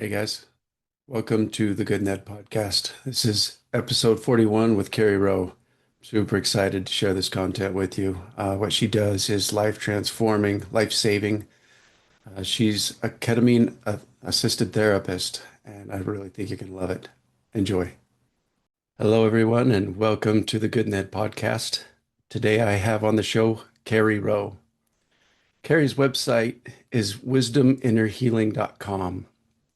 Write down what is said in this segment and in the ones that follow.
Hey guys, welcome to the Good Net podcast. This is episode 41 with Kari Roe. Super excited to share this content with you. What she does is life transforming, life saving. She's a ketamine assisted therapist, and I really think you're going to love it. Enjoy. Hello, everyone, and welcome to the Good Net podcast. Today I have on the show Kari Roe. Kari's website is wisdominnerhealing.com.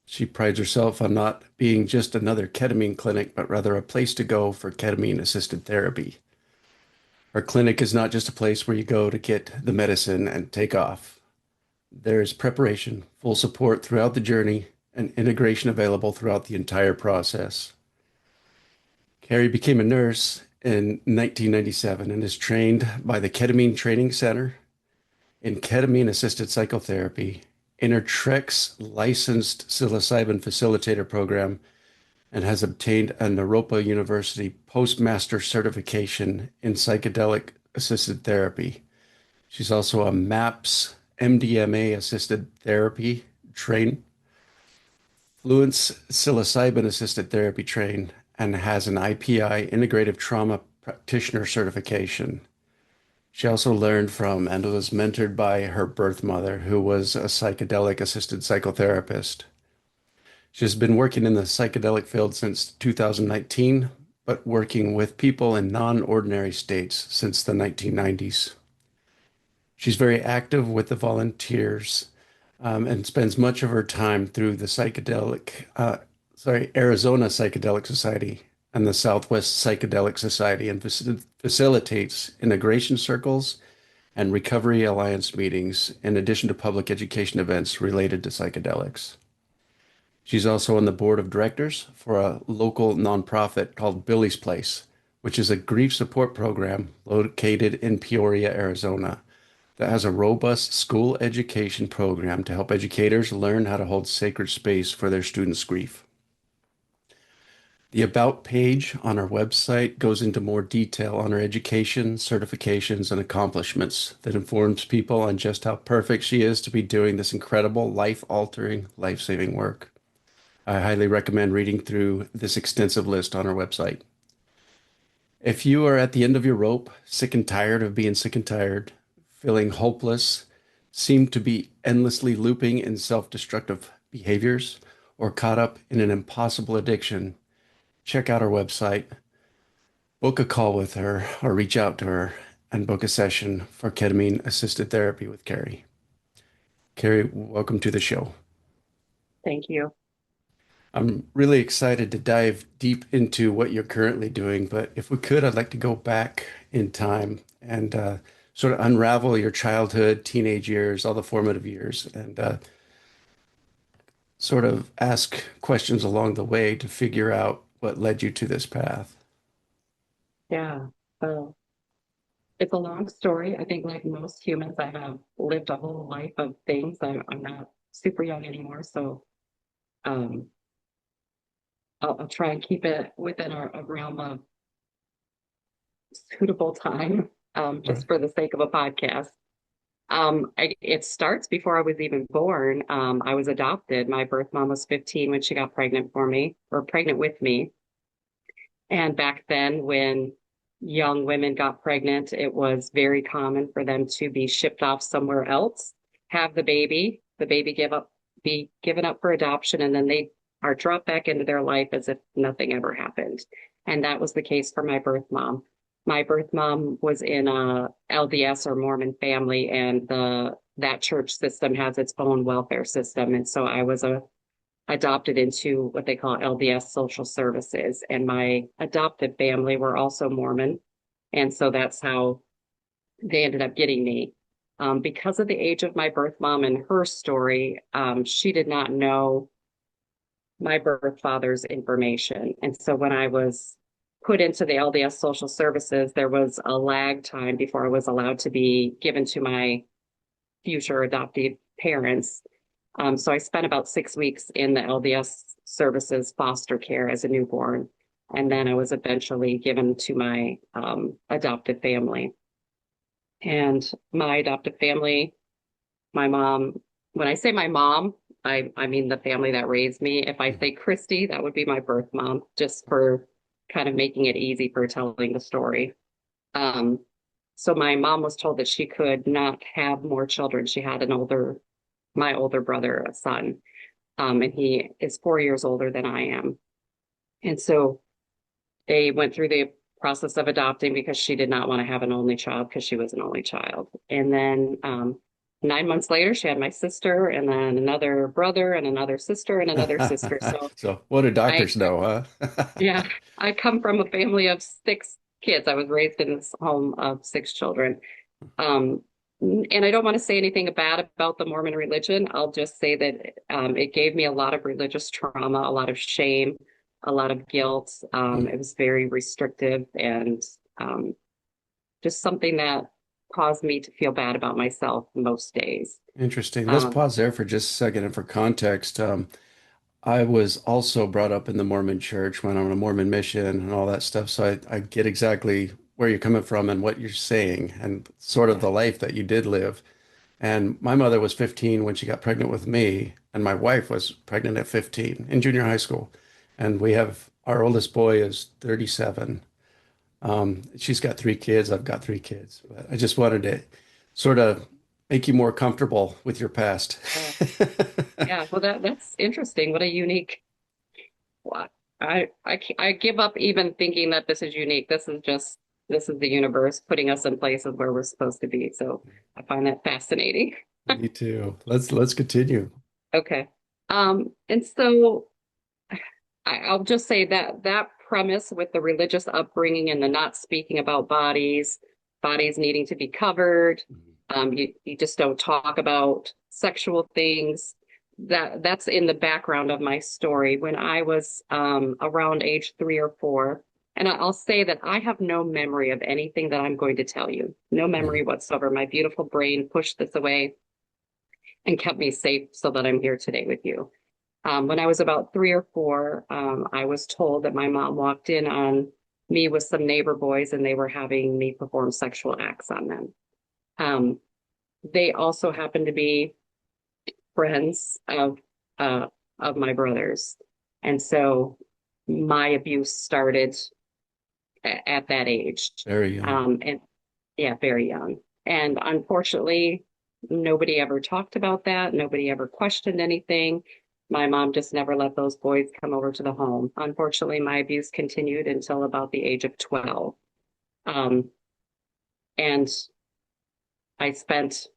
She prides herself on not being just another ketamine clinic, but rather a place to go for ketamine assisted therapy. Our clinic is not just a place where you go to get the medicine and take off. There is preparation, full support throughout the journey, and integration available throughout the entire process. Kari became a nurse in 1997 and is trained by the Ketamine Training Center in ketamine assisted psychotherapy, in her TREX licensed psilocybin facilitator program, and has obtained a Naropa University postmaster certification in psychedelic assisted therapy. She's also a MAPS MDMA assisted therapy trained, Fluence psilocybin assisted therapy trained, and has an IPI integrative trauma practitioner certification. She also learned from and was mentored by her birth mother, who was a psychedelic assisted psychotherapist. She's been working in the psychedelic field since 2019, but working with people in non-ordinary states since the 1990s. She's very active with the volunteers and spends much of her time through the Arizona Psychedelic Society and the Southwest Psychedelic Society, and facilitates integration circles and recovery alliance meetings, in addition to public education events related to psychedelics. She's also on the board of directors for a local nonprofit called Billy's Place, which is a grief support program located in Peoria, Arizona, that has a robust school education program to help educators learn how to hold sacred space for their students' grief. The About page on our website goes into more detail on her education, certifications, and accomplishments that informs people on just how perfect she is to be doing this incredible, life-altering, life-saving work. I highly recommend reading through this extensive list on our website. If you are at the end of your rope, sick and tired of being sick and tired, feeling hopeless, seem to be endlessly looping in self-destructive behaviors, or caught up in an impossible addiction, check out our website, book a call with her, or reach out to her and book a session for ketamine assisted therapy with Kari. Kari, welcome to the show. Thank you. I'm really excited to dive deep into what you're currently doing, but if we could, I'd like to go back in time and sort of unravel your childhood, teenage years, all the formative years, and sort of ask questions along the way to figure out what led you to this path. Yeah. So it's a long story. I think, like most humans, I have lived a whole life of things. I'm not super young anymore, so um, I'll try and keep it within a realm of suitable time, All right. just for the sake of a podcast. It starts before I was even born. I was adopted. My birth mom was 15 when she got pregnant for me, or pregnant with me. And back then, when young women got pregnant, it was very common for them to be shipped off somewhere else, have the baby be given up for adoption, and then they are dropped back into their life as if nothing ever happened. And that was the case for my birth mom. My birth mom was in a LDS or Mormon family, and that church system has its own welfare system. And so I was adopted into what they call LDS social services. And my adopted family were also Mormon. And so that's how they ended up getting me. Because of the age of my birth mom and her story, she did not know my birth father's information. And so when I was put into the LDS social services, there was a lag time before I was allowed to be given to my future adoptive parents. So I spent about 6 weeks in the LDS services foster care as a newborn. And then I was eventually given to my adoptive family. And my adoptive family, my mom, when I say my mom, I mean the family that raised me. If I say Christy, that would be my birth mom, just for kind of making it easy for telling the story. Um, so my mom was told that she could not have more children. She had my older brother, a son, and he is 4 years older than I am. And so they went through the process of adopting because she did not want to have an only child because she was an only child. And then 9 months later, she had my sister, and then another brother, and another sister, and another sister. So So what do I, doctors know, huh? yeah, I come from a family of 6 kids. I was raised in this home of 6 children. Um, and I don't want to say anything bad about the Mormon religion. I'll just say that it gave me a lot of religious trauma, a lot of shame, a lot of guilt. It was very restrictive and um, just something that caused me to feel bad about myself most days. Interesting. Let's Um, pause there for just a second. And for context, I was also brought up in the Mormon church, went on a Mormon mission and all that stuff. So I get exactly where you're coming from and what you're saying and sort of yeah. the life that you did live. And my mother was 15 when she got pregnant with me, and my wife was pregnant at 15 in junior high school. And we have our oldest boy is 37. She's got 3 kids. I've got 3 kids. But I just wanted to sort of make you more comfortable with your past. Uh, yeah, well, that's interesting. What a unique. Well, I give up even thinking that this is unique. This is the universe putting us in places where we're supposed to be. So I find that fascinating. Me too. Let's continue. Okay. And so I'll just say that that premise with the religious upbringing and the not speaking about bodies needing to be covered, you just don't talk about sexual things. That's in the background of my story. When I was around age 3 or 4, and I'll say that I have no memory of anything that I'm going to tell you, no memory Mhm. whatsoever. My beautiful brain pushed this away and kept me safe so that I'm here today with you. When I was about 3 or 4, I was told that my mom walked in on me with some neighbor boys and they were having me perform sexual acts on them. Um, they also happened to be friends of my brothers. And so my abuse started at that age. Very young. And yeah, very young. And unfortunately, nobody ever talked about that. Nobody ever questioned anything. My mom just never let those boys come over to the home. Unfortunately, my abuse continued until about the age of 12. Um, and I spent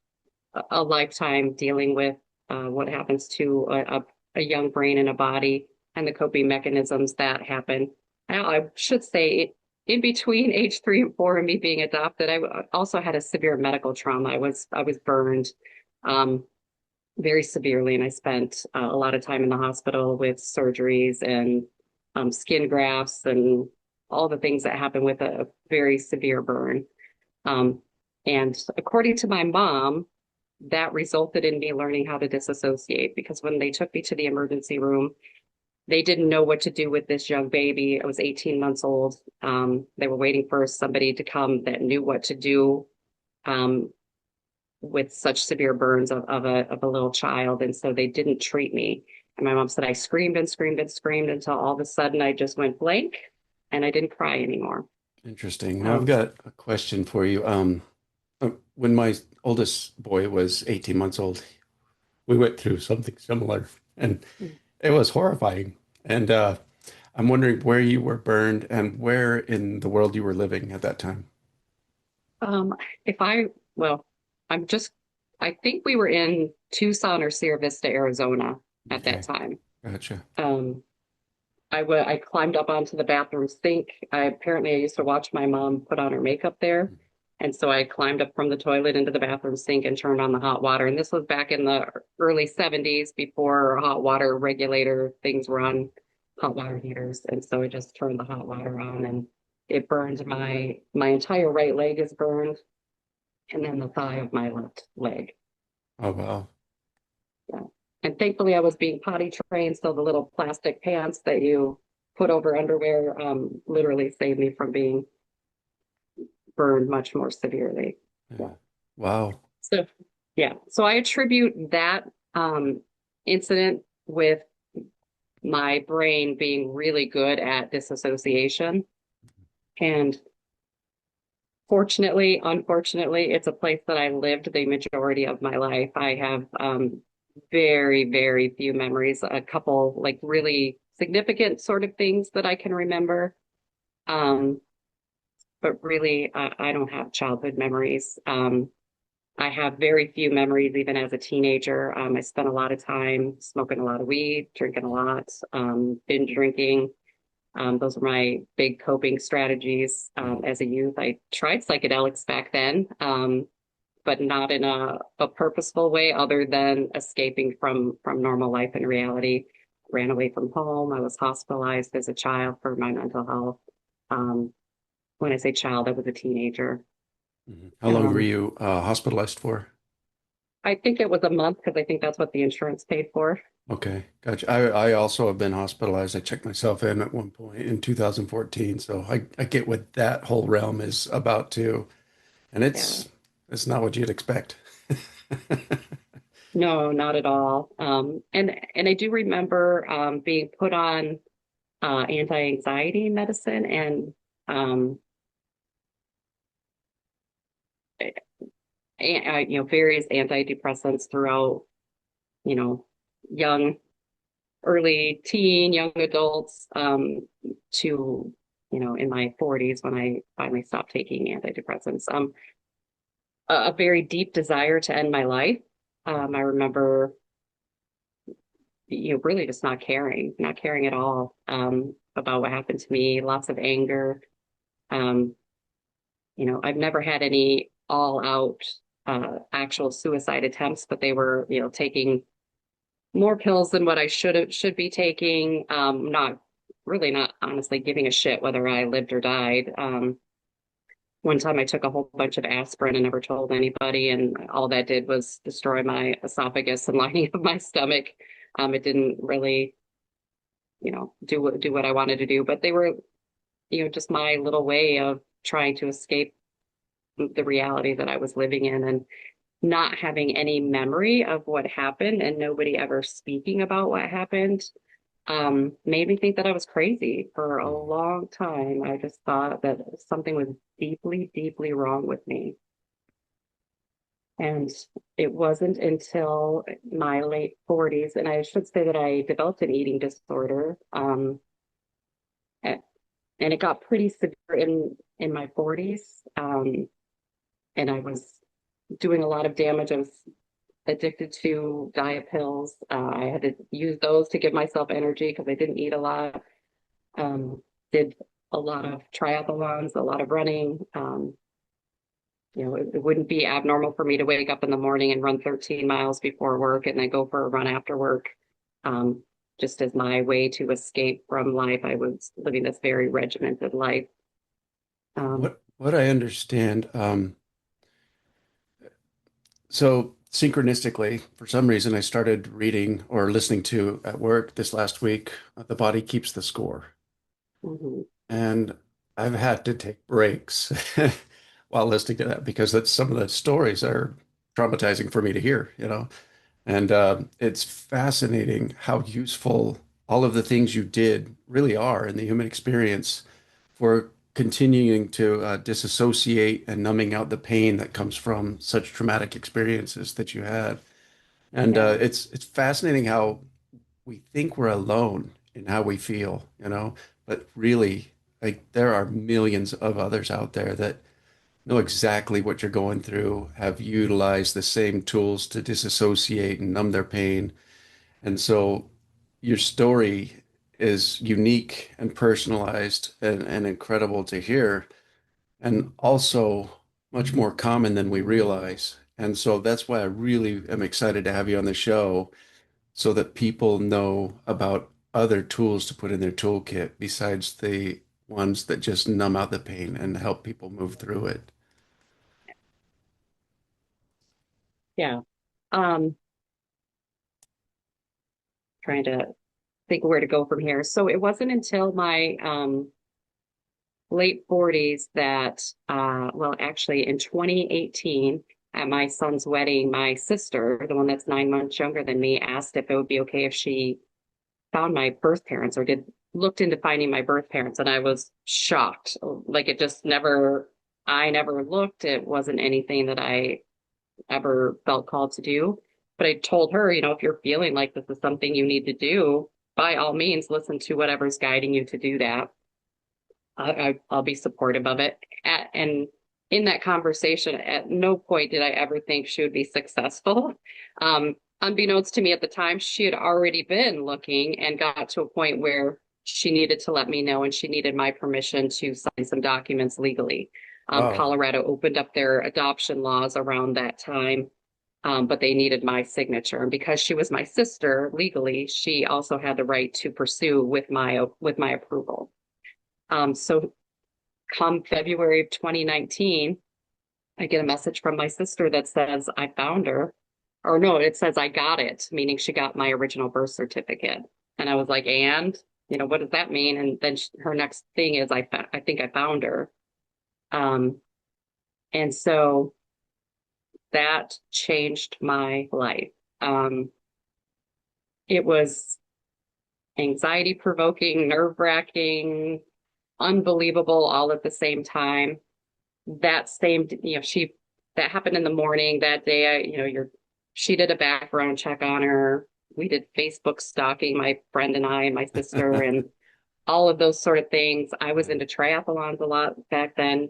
a lifetime dealing with what happens to a young brain and a body and the coping mechanisms that happen. I should say, in between age 3 and 4 and me being adopted, I also had a severe medical trauma. I was burned very severely, and I spent a lot of time in the hospital with surgeries and skin grafts and all the things that happen with a very severe burn. Um, and according to my mom, that resulted in me learning how to disassociate because when they took me to the emergency room, they didn't know what to do with this young baby. I was 18 months old. They were waiting for somebody to come that knew what to do um, with such severe burns of a little child. And so they didn't treat me. And my mom said I screamed and screamed and screamed until all of a sudden I just went blank and I didn't cry anymore. Interesting. Now I've Um, got a question for you. When my oldest boy was 18 months old, we went through something similar, and it was horrifying. And I'm wondering where you were burned and where in the world you were living at that time. Um, if I, well, I'm just, I think we were in Tucson or Sierra Vista, Arizona at that Okay, time. gotcha. Um, I climbed up onto the bathroom sink. I used to watch my mom put on her makeup there. And so I climbed up from the toilet into the bathroom sink and turned on the hot water. And this was back in the early 70s before hot water regulator things were on hot water heaters. And so I just turned the hot water on and it burned my entire right leg is burned and then the thigh of my left leg. Oh, wow. Yeah. And thankfully, I was being potty trained, so the little plastic pants that you put over underwear literally saved me from being burned much more severely. Yeah. Yeah. Wow. So, yeah. So I attribute that incident with my brain being really good at disassociation. And fortunately, unfortunately, it's a place that I lived the majority of my life. I have very, very few memories, a couple like really significant sort of things that I can remember. Um, but really, I don't have childhood memories. I have very few memories, even as a teenager. I spent a lot of time smoking a lot of weed, drinking a lot, binge drinking. Those were my big coping strategies as a youth. I tried psychedelics back then, but not in a purposeful way other than escaping from normal life and reality. Ran away from home. I was hospitalized as a child for my mental health. Um, when I say child, I was a teenager. How long were Um, you hospitalized for? I think it was a month because I think that's what the insurance paid for. Okay, gotcha. I also have been hospitalized. I checked myself in at one point in 2014, so I get what that whole realm is about too. And Yeah. it's not what you'd expect. No, not at all. And I do remember being put on anti-anxiety medicine and um, various antidepressants throughout, you know, young, early teen, young adults to, in my 40s when I finally stopped taking antidepressants. A very deep desire to end my life. I remember really just not caring at all about what happened to me, lots of anger. Um, I've never had any all out actual suicide attempts, but they were, taking more pills than what I should be taking. Not really not honestly giving a shit whether I lived or died. One time I took a whole bunch of aspirin and never told anybody, and all that did was destroy my esophagus and lining of my stomach. It didn't really do what I wanted to do. But they were, just my little way of trying to escape the reality that I was living in and not having any memory of what happened and nobody ever speaking about what happened. Made me think that I was crazy for a long time. I just thought that something was deeply, deeply wrong with me. And it wasn't until my late 40s, and I should say that I developed an eating disorder. And it got pretty severe in my 40s. And I was doing a lot of damage. I was addicted to diet pills. I had to use those to give myself energy because I didn't eat a lot. Did a lot of triathlons, a lot of running. It wouldn't be abnormal for me to wake up in the morning and run 13 miles before work and then go for a run after work. Um, just as my way to escape from life, I was living this very regimented life. Um, What I understand, so synchronistically, for some reason, I started reading or listening to at work this last week, The Body Keeps the Score. mhm. And I've had to take breaks while listening to that because that's some of the stories are traumatizing for me to hear. And it's fascinating how useful all of the things you did really are in the human experience for continuing to disassociate and numbing out the pain that comes from such traumatic experiences that you had. And Yeah, it's fascinating how we think we're alone in how we feel, but really, like there are millions of others out there that know exactly what you're going through, have utilized the same tools to disassociate and numb their pain. And so your story is unique and personalized and incredible to hear, and also much more common than we realize. And so that's why I really am excited to have you on the show so that people know about other tools to put in their toolkit besides the ones that just numb out the pain and help people move through it. yeah. Um, Trying to think where to go from here. So it wasn't until my late 40s that, well, actually in 2018, at my son's wedding, my sister, the one that's 9 months younger than me, asked if it would be okay if she found my birth parents or did looked into finding my birth parents. And I was shocked. Like it just never, I never looked. It wasn't anything that I ever felt called to do. But I told her, if you're feeling like this is something you need to do, by all means, listen to whatever's guiding you to do that. I'll be supportive of it. And in that conversation, at no point did I ever think she would be successful. Unbeknownst to me at the time, she had already been looking and got to a point where she needed to let me know and she needed my permission to sign some documents legally. Wow. Colorado opened up their adoption laws around that time, but they needed my signature. And because she was my sister legally, she also had the right to pursue with my approval. So come February of 2019, I get a message from my sister that says I found her. Or no, it says I got it, meaning she got my original birth certificate. And I was like, and, what does that mean? And then her next thing is I think I found her. And so that changed my life. It was anxiety provoking, nerve wracking, unbelievable all at the same time. That same, that happened in the morning that day. She did a background check on her. We did Facebook stalking, my friend and I and my sister, and all of those sort of things. I was into triathlons a lot back then.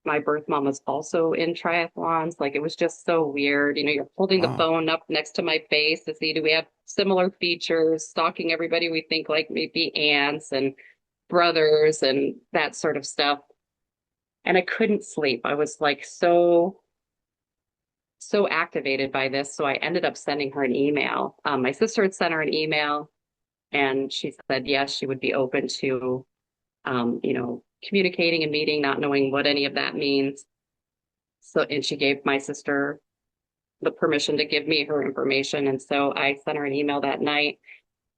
My birth mom was also in triathlons. Like it was just so weird. You're holding the Wow. phone up next to my face to see, do we have similar features, stalking everybody we think like maybe aunts and brothers and that sort of stuff. And I couldn't sleep. I was like so activated by this. So I ended up sending her an email. My sister had sent her an email and she said, yes, she would be open to, communicating and meeting, not knowing what any of that means. So, and she gave my sister the permission to give me her information. And so I sent her an email that night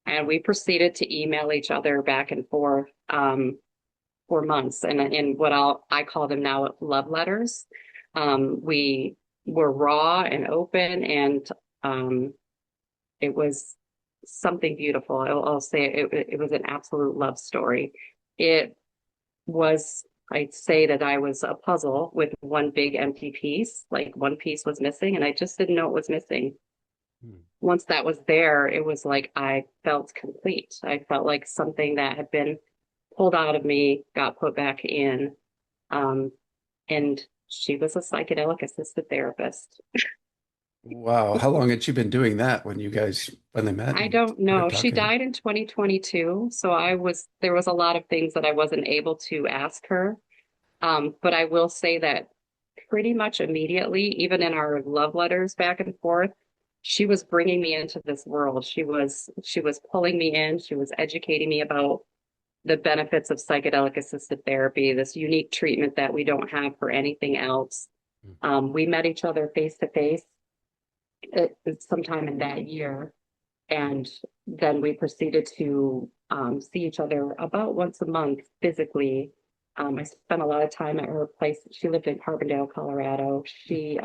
and we proceeded to email each other back and forth for months. And in what I call them now love letters. We were raw and open and it was something beautiful. I'll say it was an absolute love story. It was, I'd say that I was a puzzle with one big empty piece, like one piece was missing and I just didn't know it was missing. Once that was there, it was like I felt complete. I felt like something that had been pulled out of me got put back in. And she was a psychedelic assisted therapist. Wow. How long had she been doing that when when they met I and don't started know. She talking? died in 2022. So there was a lot of things that I wasn't able to ask her. But I will say that pretty much immediately, even in our love letters back and forth, she was bringing me into this world. She was pulling me in. She was educating me about the benefits of psychedelic assisted therapy, this unique treatment that we don't have for anything else. We met each other face to face sometime in that year. And then we proceeded to see each other about once a month physically. I spent a lot of time at her place. She lived in Carbondale, Colorado. She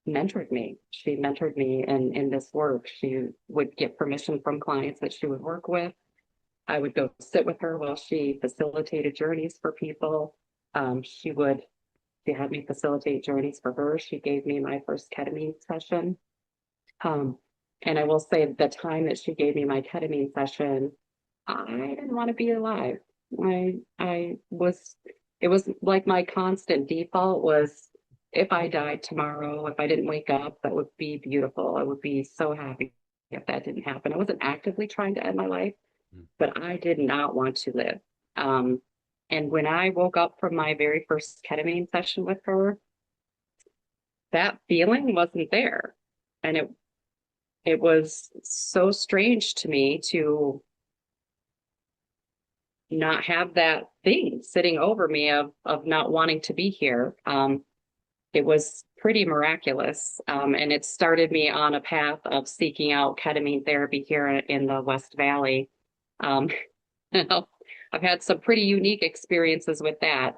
mentored me. She mentored me in this work. She would get permission from clients that she would work with. I would go sit with her while she facilitated journeys for people. She had me facilitate journeys for her. She gave me my first ketamine session. Um, and I will say the time that she gave me my ketamine session, I didn't want to be alive. I was, it was like my constant default was if I died tomorrow, if I didn't wake up, that would be beautiful. I would be so happy if that didn't happen. I wasn't actively trying to end my life, but I did not want to live. Um, and when I woke up from my very first ketamine session with her, that feeling wasn't there. And it was so strange to me to not have that thing sitting over me of not wanting to be here. It was pretty miraculous. And it started me on a path of seeking out ketamine therapy here in the West Valley. Um, I've had some pretty unique experiences with that.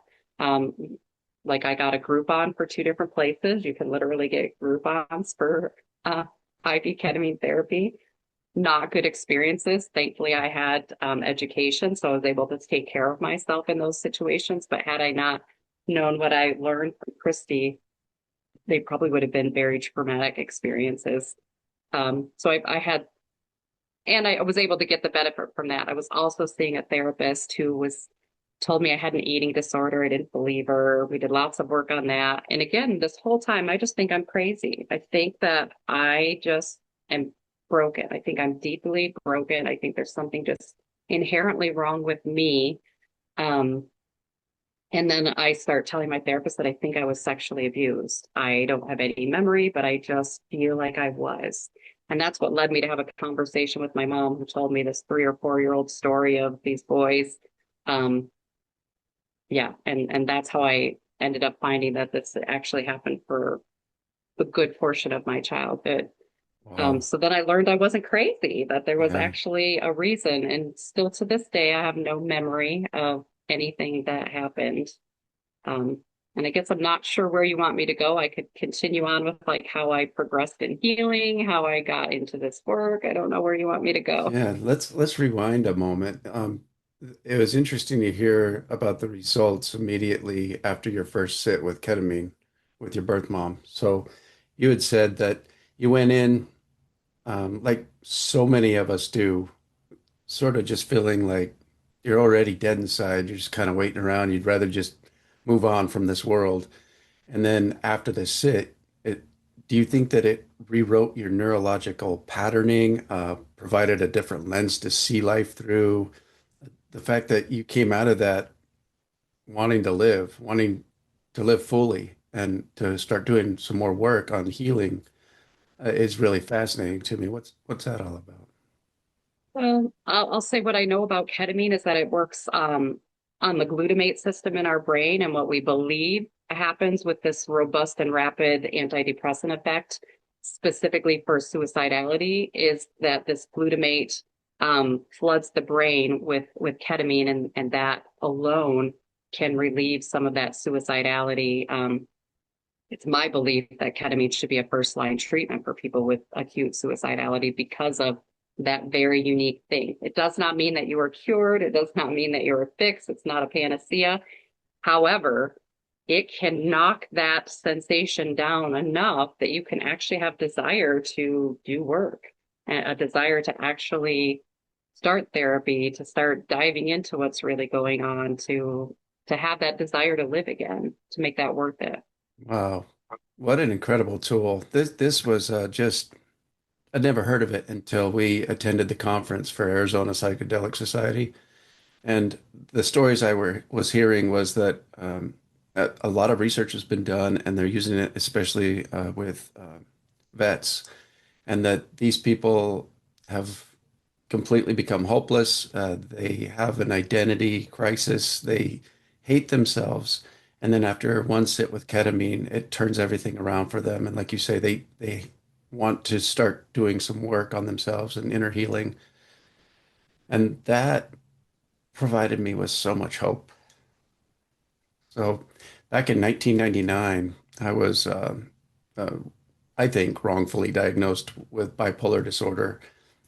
Like I got a Groupon for two different places. You can literally get Groupons for IV ketamine therapy. Not good experiences. Thankfully, I had education, so I was able to take care of myself in those situations. But had I not known what I learned from Christy, they probably would have been very traumatic experiences. So I had, and I was able to get the benefit from that. I was also seeing a therapist who was told me I had an eating disorder. I didn't believe her. We did lots of work on that. And again, this whole time, I just think I'm crazy. I think that I just am broken. I think I'm deeply broken. I think there's something just inherently wrong with me. Um, and then I start telling my therapist that I think I was sexually abused. I don't have any memory, but I just feel like I was. And that's what led me to have a conversation with my mom, who told me this 3 or 4 year old story of these boys. Um, yeah, and that's how I ended up finding that this actually happened for a good portion of my childhood. Wow. So then I learned I wasn't crazy, that there was Yeah. actually a reason. And still to this day, I have no memory of anything that happened. Um, and I guess I'm not sure where you want me to go. I could continue on with like how I progressed in healing, how I got into this work. I don't know where you want me to go. Yeah, let's rewind a moment. It was interesting to hear about the results immediately after your first sit with ketamine with your birth mom. So you had said that you went in, like so many of us do, sort of just feeling like you're already dead inside. You're just kind of waiting around. You'd rather just move on from this world. And then after the sit, do you think that it rewrote your neurological patterning, provided a different lens to see life through? The fact that you came out of that wanting to live fully and to start doing some more work on healing, is really fascinating to me. What's that all about? Well, I'll say what I know about ketamine is that it works on the glutamate system in our brain. And what we believe happens with this robust and rapid antidepressant effect, specifically for suicidality, is that this glutamate floods the brain with ketamine, and that alone can relieve some of that suicidality. It's my belief that ketamine should be a first line treatment for people with acute suicidality because of that very unique thing. It does not mean that you are cured. It does not mean that you're a fix. It's not a panacea. However, it can knock that sensation down enough that you can actually have desire to do work, a desire to actually start therapy, to start diving into what's really going on, to have that desire to live again, to make that worth it. Wow, what an incredible tool. This was just I'd never heard of it until we attended the conference for Arizona Psychedelic Society. And the stories was hearing was that a lot of research has been done, and they're using it especially with vets, and that these people have completely become hopeless. They have an identity crisis. They hate themselves. And then after one sit with ketamine, it turns everything around for them. And like you say, they want to start doing some work on themselves and inner healing. And that provided me with so much hope. So back in 1999, I was, uh, I think, wrongfully diagnosed with bipolar disorder.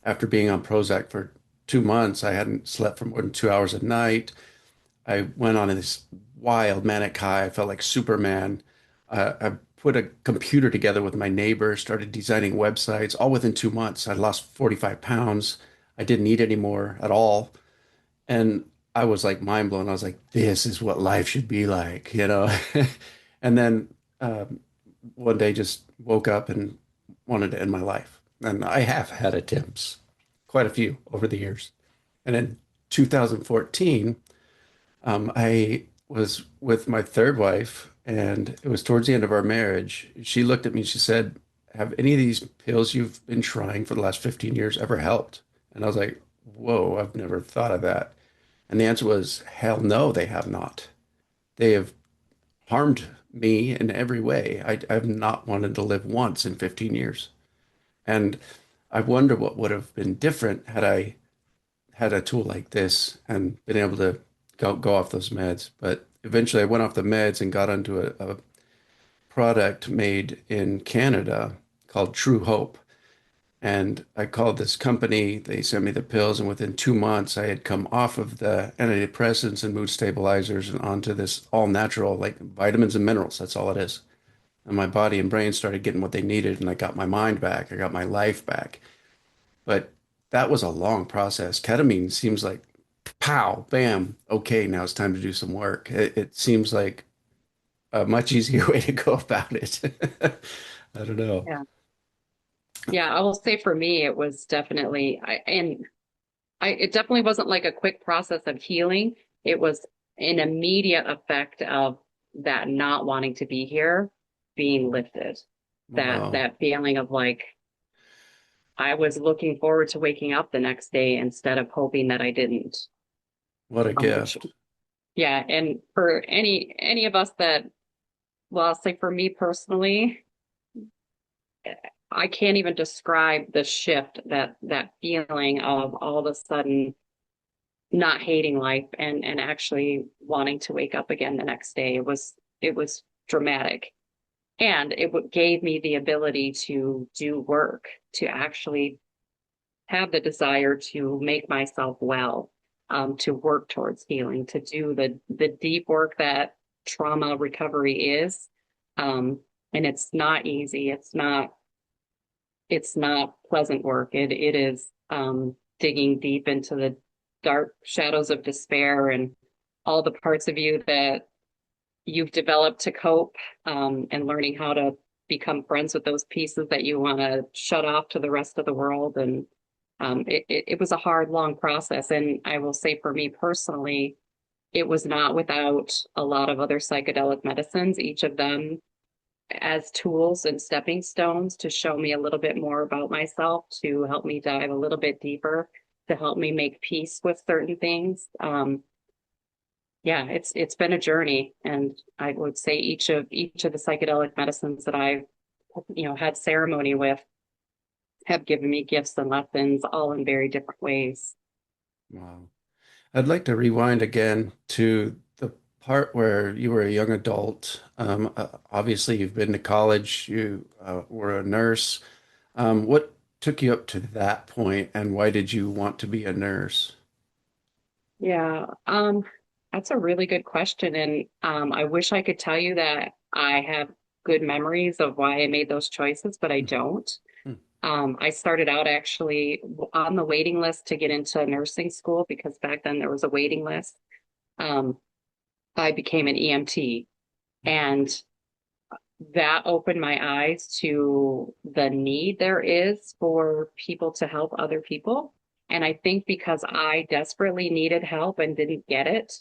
After being on Prozac for 2 months, I hadn't slept for more than 2 hours a night. I went on this wild manic high. I felt like Superman. I put a computer together with my neighbor, started designing websites. All within 2 months, I lost 45 pounds. I didn't eat anymore at all. And I was like mind blown. I was like, this is what life should be like, you know? And then one day just woke up and wanted to end my life. And I have had attempts, quite a few over the years. And in 2014, I was with my third wife, and it was towards the end of our marriage. She looked at me, she said, have any of these pills you've been trying for the last 15 years ever helped? And I was like, whoa, I've never thought of that. And the answer was, hell no, they have not. They have harmed me in every way. I've not wanted to live once in 15 years. And I wonder what would have been different had I had a tool like this and been able to go off those meds. But eventually I went off the meds and got onto a product made in Canada called True Hope. And I called this company, they sent me the pills, and within 2 months I had come off of the antidepressants and mood stabilizers and onto this all natural, like vitamins and minerals. That's all it is. And my body and brain started getting what they needed, and I got my mind back. I got my life back. But that was a long process. Ketamine seems like pow, bam, okay, now it's time to do some work. It seems like a much easier way to go about it. I don't know. Yeah. Yeah, I will say for me, it was definitely, it definitely wasn't like a quick process of healing. It was an immediate effect of that not wanting to be here being lifted. Wow, That feeling of like I was looking forward to waking up the next day instead of hoping that I didn't. what a Which, gift. yeah, and for any of us that, well, I'll say for me personally, I can't even describe the shift that feeling of all of a sudden not hating life and actually wanting to wake up again the next day. It was dramatic. And gave me the ability to do work, to actually have the desire to make myself well, to work towards healing, to do the deep work that trauma recovery is. And it's not easy. It's not pleasant work. It is digging deep into the dark shadows of despair and all the parts of you that you've developed to cope, and learning how to become friends with those pieces that you want to shut off to the rest of the world. And it was a hard, long process. And I will say for me personally, it was not without a lot of other psychedelic medicines, each of them as tools and stepping stones to show me a little bit more about myself, to help me dive a little bit deeper, to help me make peace with certain things. Yeah, it's been a journey, and I would say each of the psychedelic medicines that I've had ceremony with have given me gifts and lessons, all in very different ways. Wow. I'd like to rewind again to the part where you were a young adult. Obviously, you've been to college, you were a nurse. What took you up to that point, and why did you want to be a nurse? Yeah, that's a really good question, and I wish I could tell you that I have good memories of why I made those choices, but I don't. Mhm. I started out actually on the waiting list to get into nursing school because back then there was a waiting list. Um, I became an EMT, and that opened my eyes to the need there is for people to help other people. And I think because I desperately needed help and didn't get it,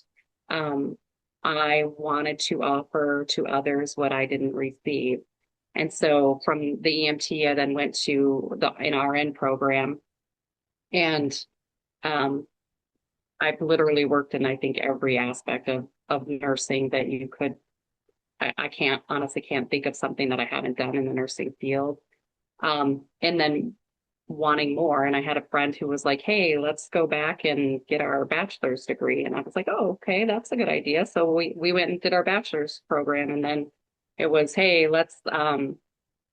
um, I wanted to offer to others what I didn't receive. And so from the EMT, I then went to an RN program, and um, I've literally worked in, I think, every aspect of nursing that you could. I can't honestly can't think of something that I haven't done in the nursing field. And then wanting more. And I had a friend who was like, hey, let's go back and get our bachelor's degree. And I was like, oh, okay, that's a good idea. So we went and did our bachelor's program. And then it was, hey, let's, or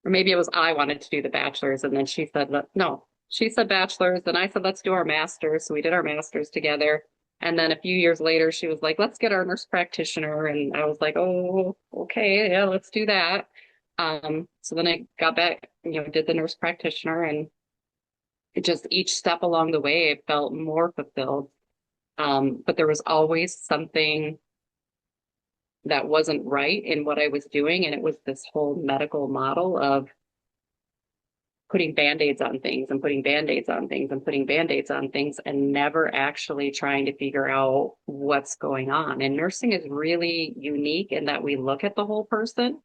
maybe it was I wanted to do the bachelor's. And then she said, no, she said bachelor's. And I said, let's do our master's. So we did our master's together. And then a few years later, she was like, let's get our nurse practitioner. And I was like, oh, okay, yeah, let's do that. So then I got back, did the nurse practitioner, and it just each step along the way, it felt more fulfilled. But there was always something that wasn't right in what I was doing. And it was this whole medical model of putting band-aids on things and putting band-aids on things and putting band-aids on things and never actually trying to figure out what's going on. And nursing is really unique in that we look at the whole person.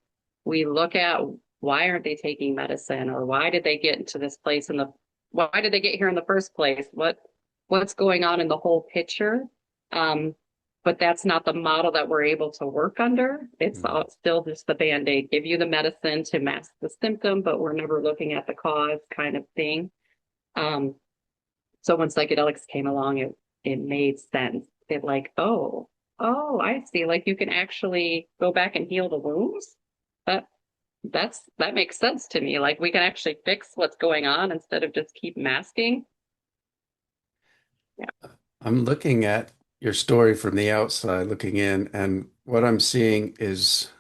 We look at why aren't they taking medicine, or why did they get into this place why did they get here in the first place? What's going on in the whole picture? But that's not the model that we're able to work under. It's Mhm. still just the Band-Aid, give you the medicine to mask the symptom, but we're never looking at the cause kind of thing. Um, so when psychedelics came along, it made sense. It like, oh, Oh, I see. Like you can actually go back and heal the wounds. That that makes sense to me. Like we can actually fix what's going on instead of just keep masking. Yeah. I'm looking at your story from the outside, looking in, and what I'm seeing is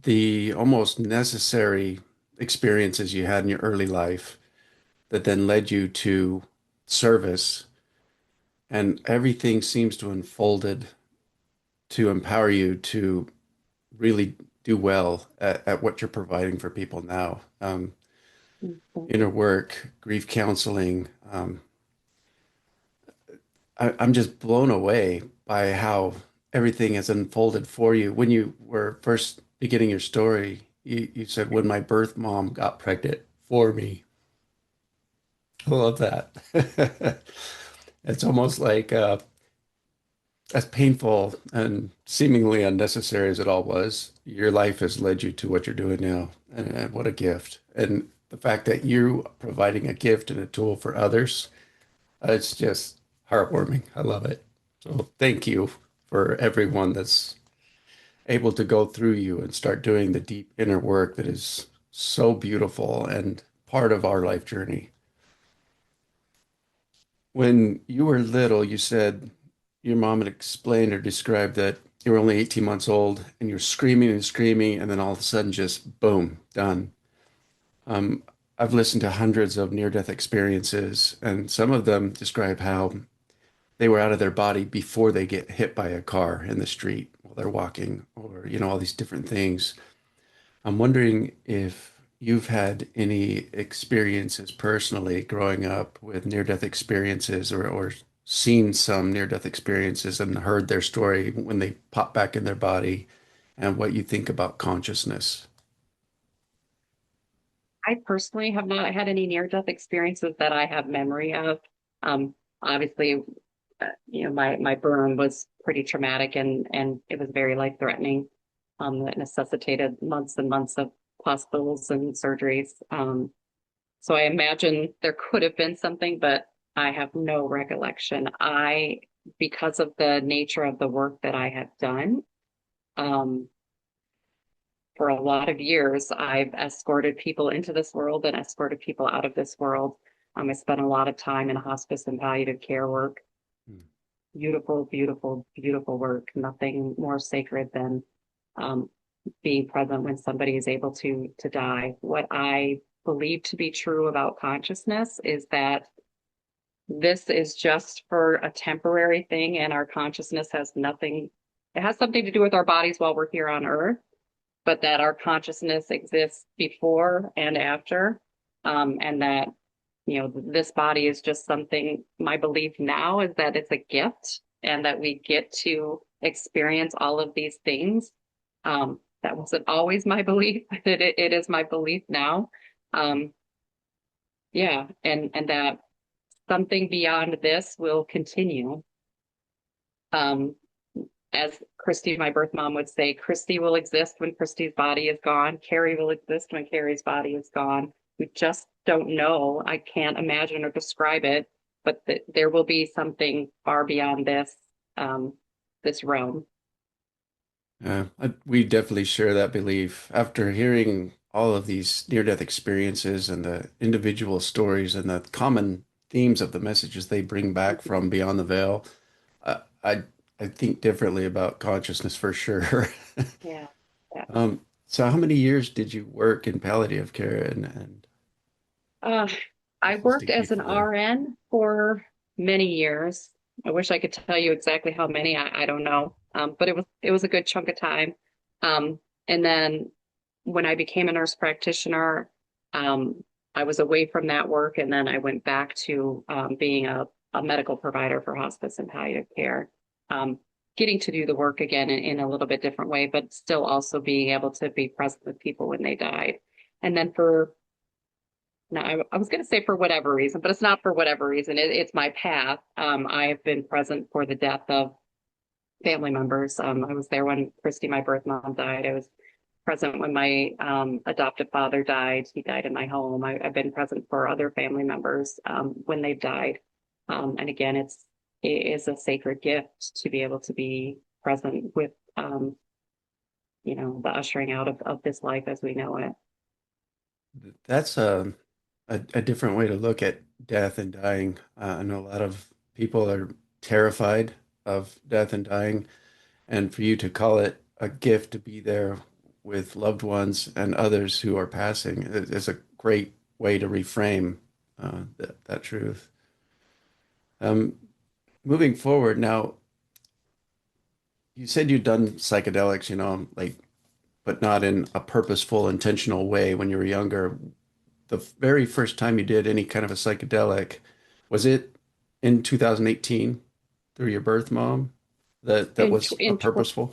the almost necessary experiences you had in your early life that then led you to service, and everything seems to unfolded to empower you to really do well at what you're providing for people now. Mhm. Inner work, grief counseling. I'm just blown away by how everything has unfolded for you. When you were first beginning your story, you said, when my birth mom got pregnant for me. I love that. It's almost like as painful and seemingly unnecessary as it all was, your life has led you to what you're doing now. And what a gift. And the fact that you providing a gift and a tool for others, it's just heartwarming. I love it. So thank you for everyone that's able to go through you and start doing the deep inner work that is so beautiful and part of our life journey. When you were little, you said your mom had explained or described that you were only 18 months old and you're screaming and screaming, and then all of a sudden, just boom, done. Um, I've listened to hundreds of near-death experiences, and some of them describe how they were out of their body before they get hit by a car in the street while they're walking, or, all these different things. I'm wondering if you've had any experiences personally growing up with near-death experiences, or seen some near-death experiences and heard their story when they pop back in their body, and what you think about consciousness. I personally have not had any near-death experiences that I have memory of. Obviously, my burn was pretty traumatic and it was very life-threatening. That necessitated months and months of hospitals and surgeries. So I imagine there could have been something, but I have no recollection. Because of the nature of the work that I have done, um, for a lot of years, I've escorted people into this world and escorted people out of this world. I spent a lot of time in hospice and palliative care work. Hmm. Beautiful, beautiful, beautiful work. Nothing more sacred than um, being present when somebody is able to die. What I believe to be true about consciousness is that this is just for a temporary thing, and our consciousness has nothing. It has something to do with our bodies while we're here on Earth, but that our consciousness exists before and after, and that this body is just something. My belief now is that it's a gift, and that we get to experience all of these things. That wasn't always my belief, but it is my belief now. Um, yeah, and that something beyond this will continue. Um, as Christy, my birth mom, would say, Christy will exist when Christy's body is gone. Kari will exist when Kari's body is gone. We just don't know. I can't imagine or describe it, but there will be something far beyond this realm. We definitely share that belief. After hearing all of these near-death experiences and the individual stories and the common themes of the messages they bring back from beyond the veil, I I, I think differently about consciousness for sure. Yeah. Yeah. So how many years did you work in palliative care and Uh, I worked assisting as an people there? RN for many years. I wish I could tell you exactly how many. I don't know. But it was a good chunk of time. And then when I became a nurse practitioner, um, I was away from that work, and then I went back to being a medical provider for hospice and palliative care. Um, Getting to do the work again in a little bit different way, but still also being able to be present with people when they died. And then for no, I was going to say for whatever reason, but it's not for whatever reason. It's my path. I have been present for the death of family members. I was there when Christy, my birth mom, died. I was present when my adoptive father died. He died in my home. I've been present for other family members when they've died. And again, it's is a sacred gift to be able to be present with, the ushering out of this life as we know it. That's a different way to look at death and dying. I know a lot of people are terrified of death and dying, and for you to call it a gift to be there with loved ones and others who are passing is a great way to reframe that truth. Um, Moving forward now, you said you'd done psychedelics, like, but not in a purposeful, intentional way when you were younger. The very first time you did any kind of a psychedelic, was it in 2018 through your birth mom that In was a purposeful?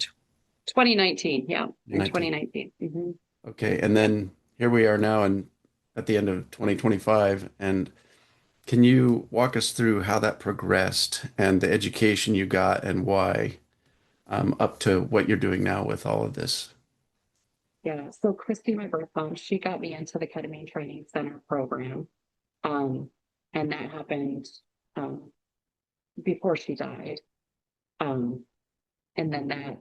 2019, yeah, in 19. 2019. Okay, and then here we are now and at the end of 2025. And can you walk us through how that progressed and the education you got and why, up to what you're doing now with all of this? Yeah, so Christy, my birth mom, she got me into the Ketamine Training Center program. Um, and that happened um, before she died. Um, and then that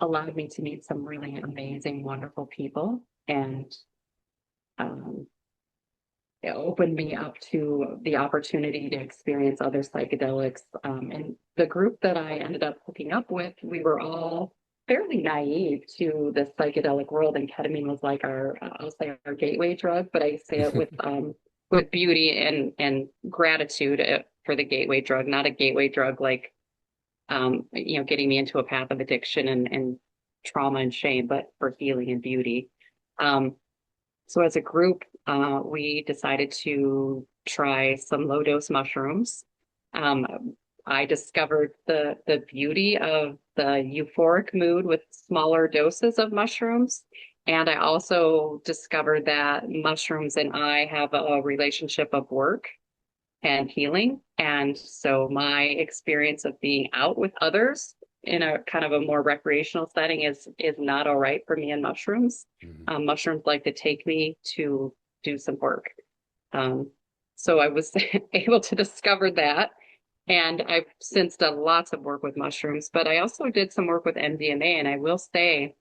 allowed me to meet some really amazing, wonderful people. And um, it opened me up to the opportunity to experience other psychedelics. And the group that I ended up hooking up with, we were all fairly naive to the psychedelic world, and ketamine was like I'll say our gateway drug, but I say it with beauty and gratitude for the gateway drug, not a gateway drug like getting me into a path of addiction and trauma and shame, but for healing and beauty. Um, so as a group, we decided to try some low dose mushrooms. Um, I discovered the beauty of the euphoric mood with smaller doses of mushrooms. And I also discovered that mushrooms and I have a relationship of work and healing. And so my experience of being out with others in a kind of a more recreational setting is not all right for me and mushrooms. Mhm. Mushrooms like to take me to do some work. Um, so I was able to discover that. And I've since done lots of work with mushrooms, but I also did some work with MDMA. And I will say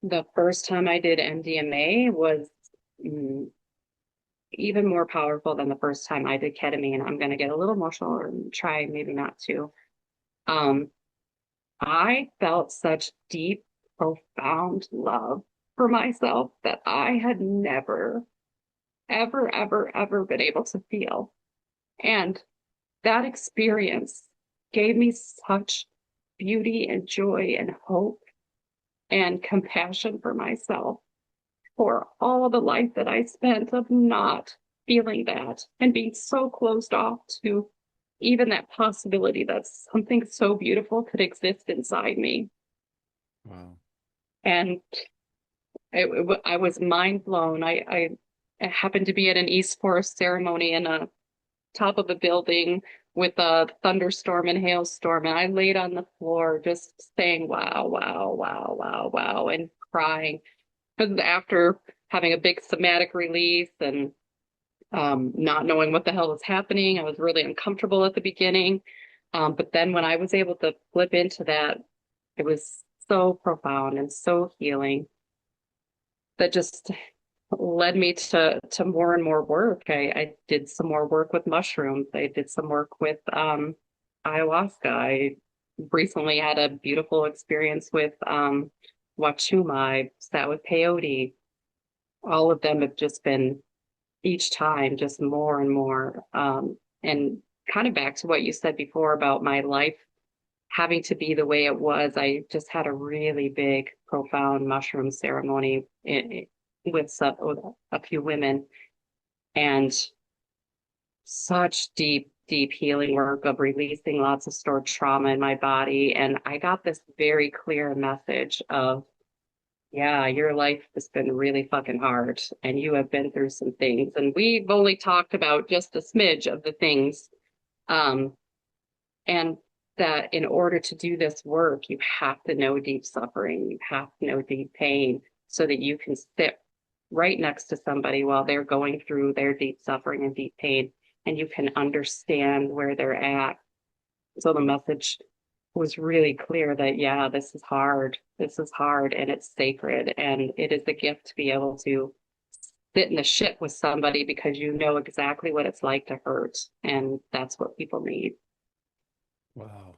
the first time I did MDMA was mm, even more powerful than the first time I did ketamine. I'm going to get a little emotional and try maybe not to. Um, I felt such deep, profound love for myself that I had never, ever, ever, ever been able to feel. And that experience gave me such beauty and joy and hope and compassion for myself for all the life that I spent of not feeling that and being so closed off to even that possibility that something so beautiful could exist inside me. Wow. And I was mind blown. I happened to be at an East Forest ceremony in a top of a building with a thunderstorm and hailstorm, and I laid on the floor just saying, wow, wow, wow, wow, wow, and crying. Because after having a big somatic release and not knowing what the hell was happening, I was really uncomfortable at the beginning. But then when I was able to flip into that, it was so profound and so healing that just led me to more and more work. I did some more work with mushrooms. I did some work with ayahuasca. I recently had a beautiful experience with Wachuma. I sat with peyote. All of them have just been each time just more and more. And kind of back to what you said before about my life having to be the way it was. I just had a really big, profound mushroom ceremony with a few women, and such deep, deep healing work of releasing lots of stored trauma in my body. And I got this very clear message of, yeah, your life has been really fucking hard and you have been through some things. And we've only talked about just a smidge of the things. Um, and that in order to do this work, you have to know deep suffering, you have to know deep pain so that you can sit right next to somebody while they're going through their deep suffering and deep pain and you can understand where they're at. So the message was really clear that, yeah, this is hard. This is hard and it's sacred. And it is a gift to be able to sit in the shit with somebody because you know exactly what it's like to hurt. And that's what people need. Wow.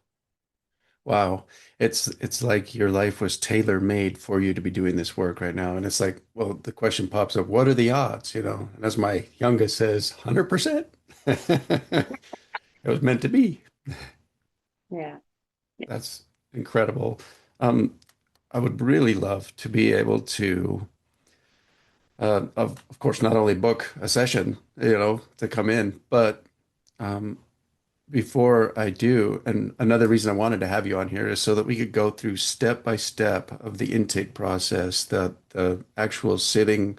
Wow. It's like your life was tailor made for you to be doing this work right now. And it's like, well, the question pops up, what are the odds? And as my youngest says, 100%. It was meant to be. Yeah. That's incredible. Um, I would really love to be able to, of course, not only book a session, to come in, but um, before I do, and another reason I wanted to have you on here is so that we could go through step by step of the intake process, the actual sitting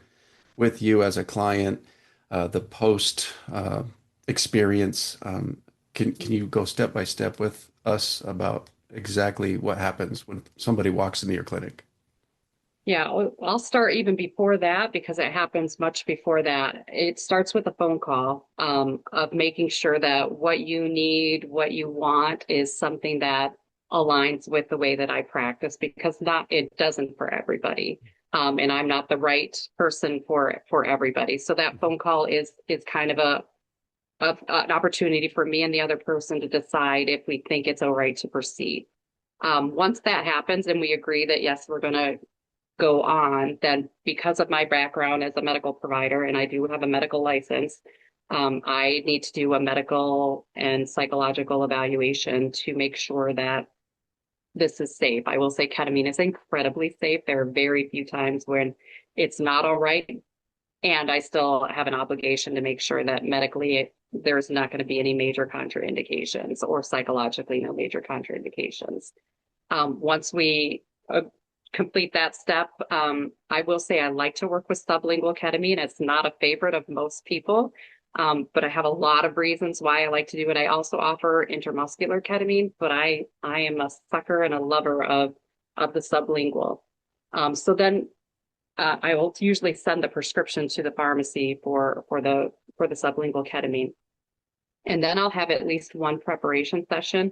with you as a client, the post experience. Can you go step by step with us about exactly what happens when somebody walks into your clinic? Yeah, I'll start even before that because it happens much before that. It starts with a phone call, of making sure that what you need, what you want is something that aligns with the way that I practice because not it doesn't for everybody. And I'm not the right person for everybody. So that phone call is kind of an opportunity for me and the other person to decide if we think it's all right to proceed. Once that happens and we agree that yes, we're going to go on, then because of my background as a medical provider, and I do have a medical license, I need to do a medical and psychological evaluation to make sure that this is safe. I will say ketamine is incredibly safe. There are very few times when it's not all right. And I still have an obligation to make sure that medically there's not going to be any major contraindications or psychologically no major contraindications. Once we complete that step, I will say I like to work with sublingual ketamine. It's not a favorite of most people, but I have a lot of reasons why I like to do it. I also offer intramuscular ketamine, but I am a sucker and a lover of the sublingual. So then I will usually send the prescription to the pharmacy for the sublingual ketamine. And then I'll have at least one preparation session.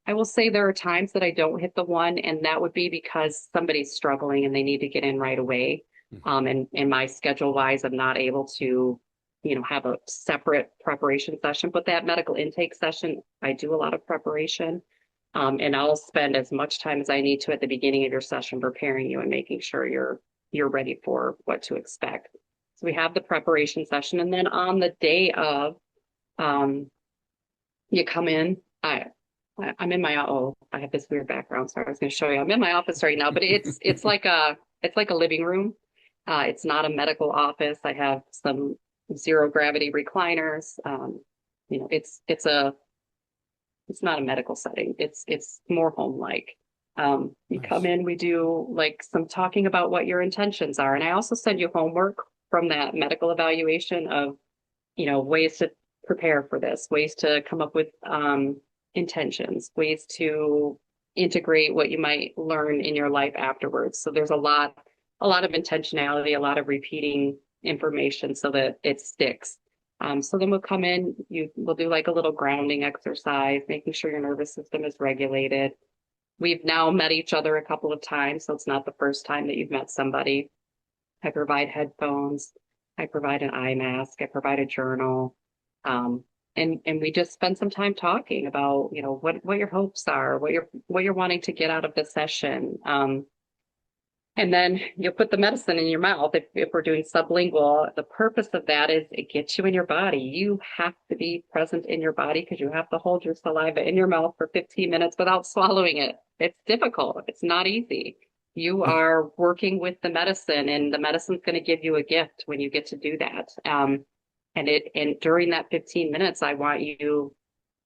I will say there are times that I don't hit the one, and that would be because somebody's struggling and they need to get in right away. And my schedule wise, I'm not able to, have a separate preparation session. But that medical intake session, I do a lot of preparation. And I'll spend as much time as I need to at the beginning of your session preparing you and making sure you're ready for what to expect. So we have the preparation session, and then on the day of, um, you come in. I'm in my I have this weird background, so I was going to show you. I'm in my office right now, but it's like a living room. It's not a medical office. I have some zero gravity recliners. It's not a medical setting. It's more home like. You come Nice. in, we do like some talking about what your intentions are, and I also send you homework from that medical evaluation of ways to prepare for this, ways to come up with intentions, ways to integrate what you might learn in your life afterwards. So there's a lot of intentionality, a lot of repeating information so that it sticks. So then we'll come in, we'll do like a little grounding exercise, making sure your nervous system is regulated. We've now met each other a couple of times, so it's not the first time that you've met somebody. I provide headphones. I provide an eye mask. I provide a journal. Um, and we just spend some time talking about, what your hopes are, what you're wanting to get out of the session. And then you'll put the medicine in your mouth. If we're doing sublingual, the purpose of that is it gets you in your body. You have to be present in your body because you have to hold your saliva in your mouth for 15 minutes without swallowing it. It's difficult. It's not easy. You are working with the medicine, and the medicine's going to give you a gift when you get to do that. And during that 15 minutes, I want you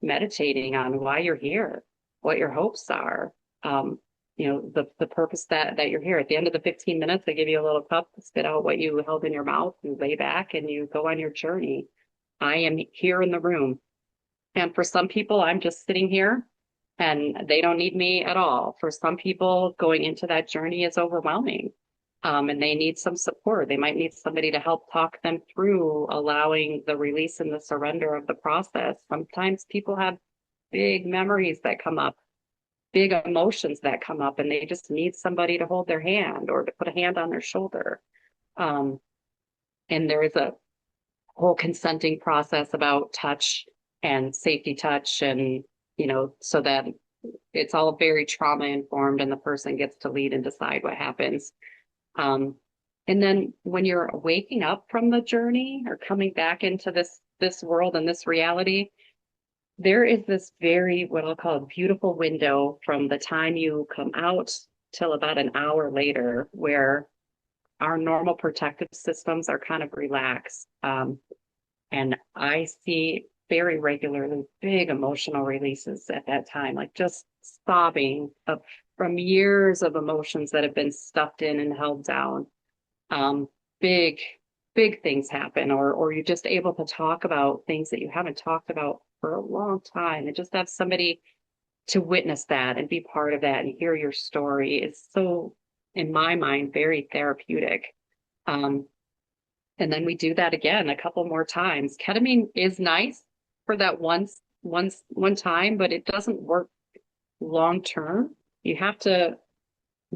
meditating on why you're here, what your hopes are. The purpose that you're here. At the end of the 15 minutes, they give you a little cup to spit out what you held in your mouth. You lay back and you go on your journey. I am here in the room. And for some people, I'm just sitting here and they don't need me at all. For some people, going into that journey is overwhelming. and they need some support. They might need somebody to help talk them through allowing the release and the surrender of the process. Sometimes people have big memories that come up, big emotions that come up, and they just need somebody to hold their hand or to put a hand on their shoulder. Um, and there is a whole consenting process about touch and safety touch, and so that it's all very trauma informed and the person gets to lead and decide what happens. And then when you're waking up from the journey or coming back into this world and this reality, there is this very, what I'll call a beautiful window from the time you come out till about an hour later, where our normal protective systems are kind of relaxed. And I see very regularly big emotional releases at that time, like just sobbing from years of emotions that have been stuffed in and held down. Um, big, big things happen, or you're just able to talk about things that you haven't talked about for a long time, and just have somebody to witness that and be part of that and hear your story is so, in my mind, very therapeutic. Um, and then we do that again a couple more times. Ketamine is nice for that one time, but it doesn't work long term. You have to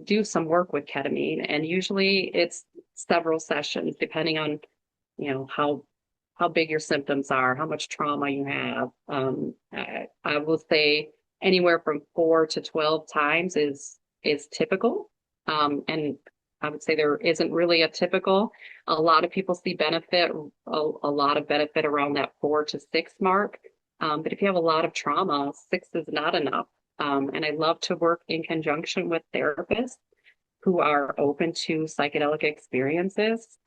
do some work with ketamine, and usually it's several sessions depending on how big your symptoms are, how much trauma you have. I will say anywhere from 4 to 12 times is typical. And I would say there isn't really a typical. A lot of people see benefit, a lot of benefit around that 4 to 6 mark. But if you have a lot of trauma, 6 is not enough. And I love to work in conjunction with therapists who are open to psychedelic experiences,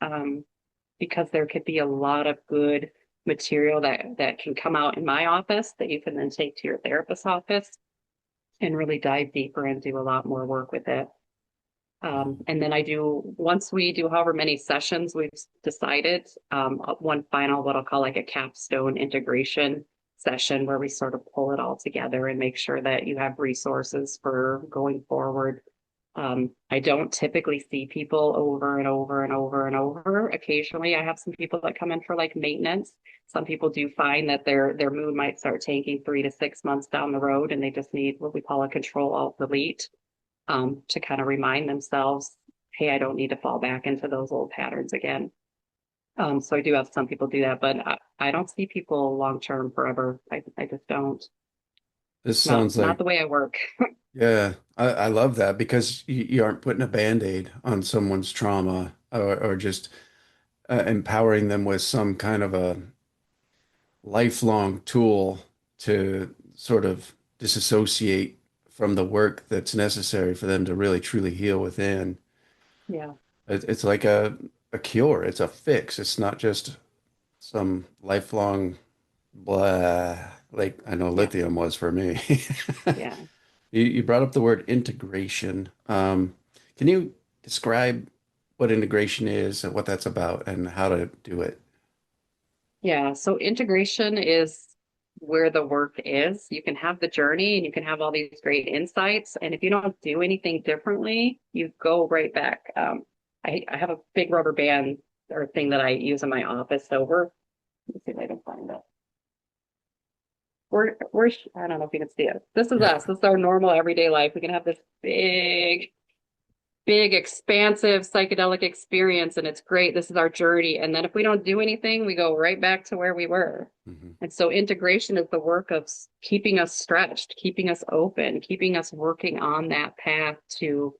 because there could be a lot of good material that can come out in my office that you can then take to your therapist's office and really dive deeper and do a lot more work with it. And then once we do however many sessions we've decided, one final, what I'll call like a capstone integration session, where we sort of pull it all together and make sure that you have resources for going forward. I don't typically see people over and over and over and over. Occasionally I have some people that come in for like maintenance. Some people do find that their mood might start tanking 3 to 6 months down the road, and they just need what we call a control alt delete, to kind of remind themselves, hey, I don't need to fall back into those old patterns again. So I do have some people do that, but I don't see people long term forever. I just don't. This Not sounds not like, the way I work. yeah, I love that because you aren't putting a band-aid on someone's trauma, or just empowering them with some kind of a lifelong tool to sort of disassociate from the work that's necessary for them to really truly heal within. Yeah, It's like a cure. It's a fix. It's not just some lifelong blah, like I know yeah, lithium was for me. yeah. You brought up the word integration. Can you describe what integration is and what that's about and how to do it? Yeah, so integration is where the work is. You can have the journey and you can have all these great insights. And if you don't do anything differently, you go right back. I have a big rubber band or thing that I use in my office. So let's see if I can find it. I don't know if you can see it. This is Yeah. us. This is our normal everyday life. We can have this big, expansive psychedelic experience, and it's great. This is our journey. And then if we don't do anything, we go right back to where we were. Mhm. And so integration is the work of keeping us stretched, keeping us open, keeping us working on that path to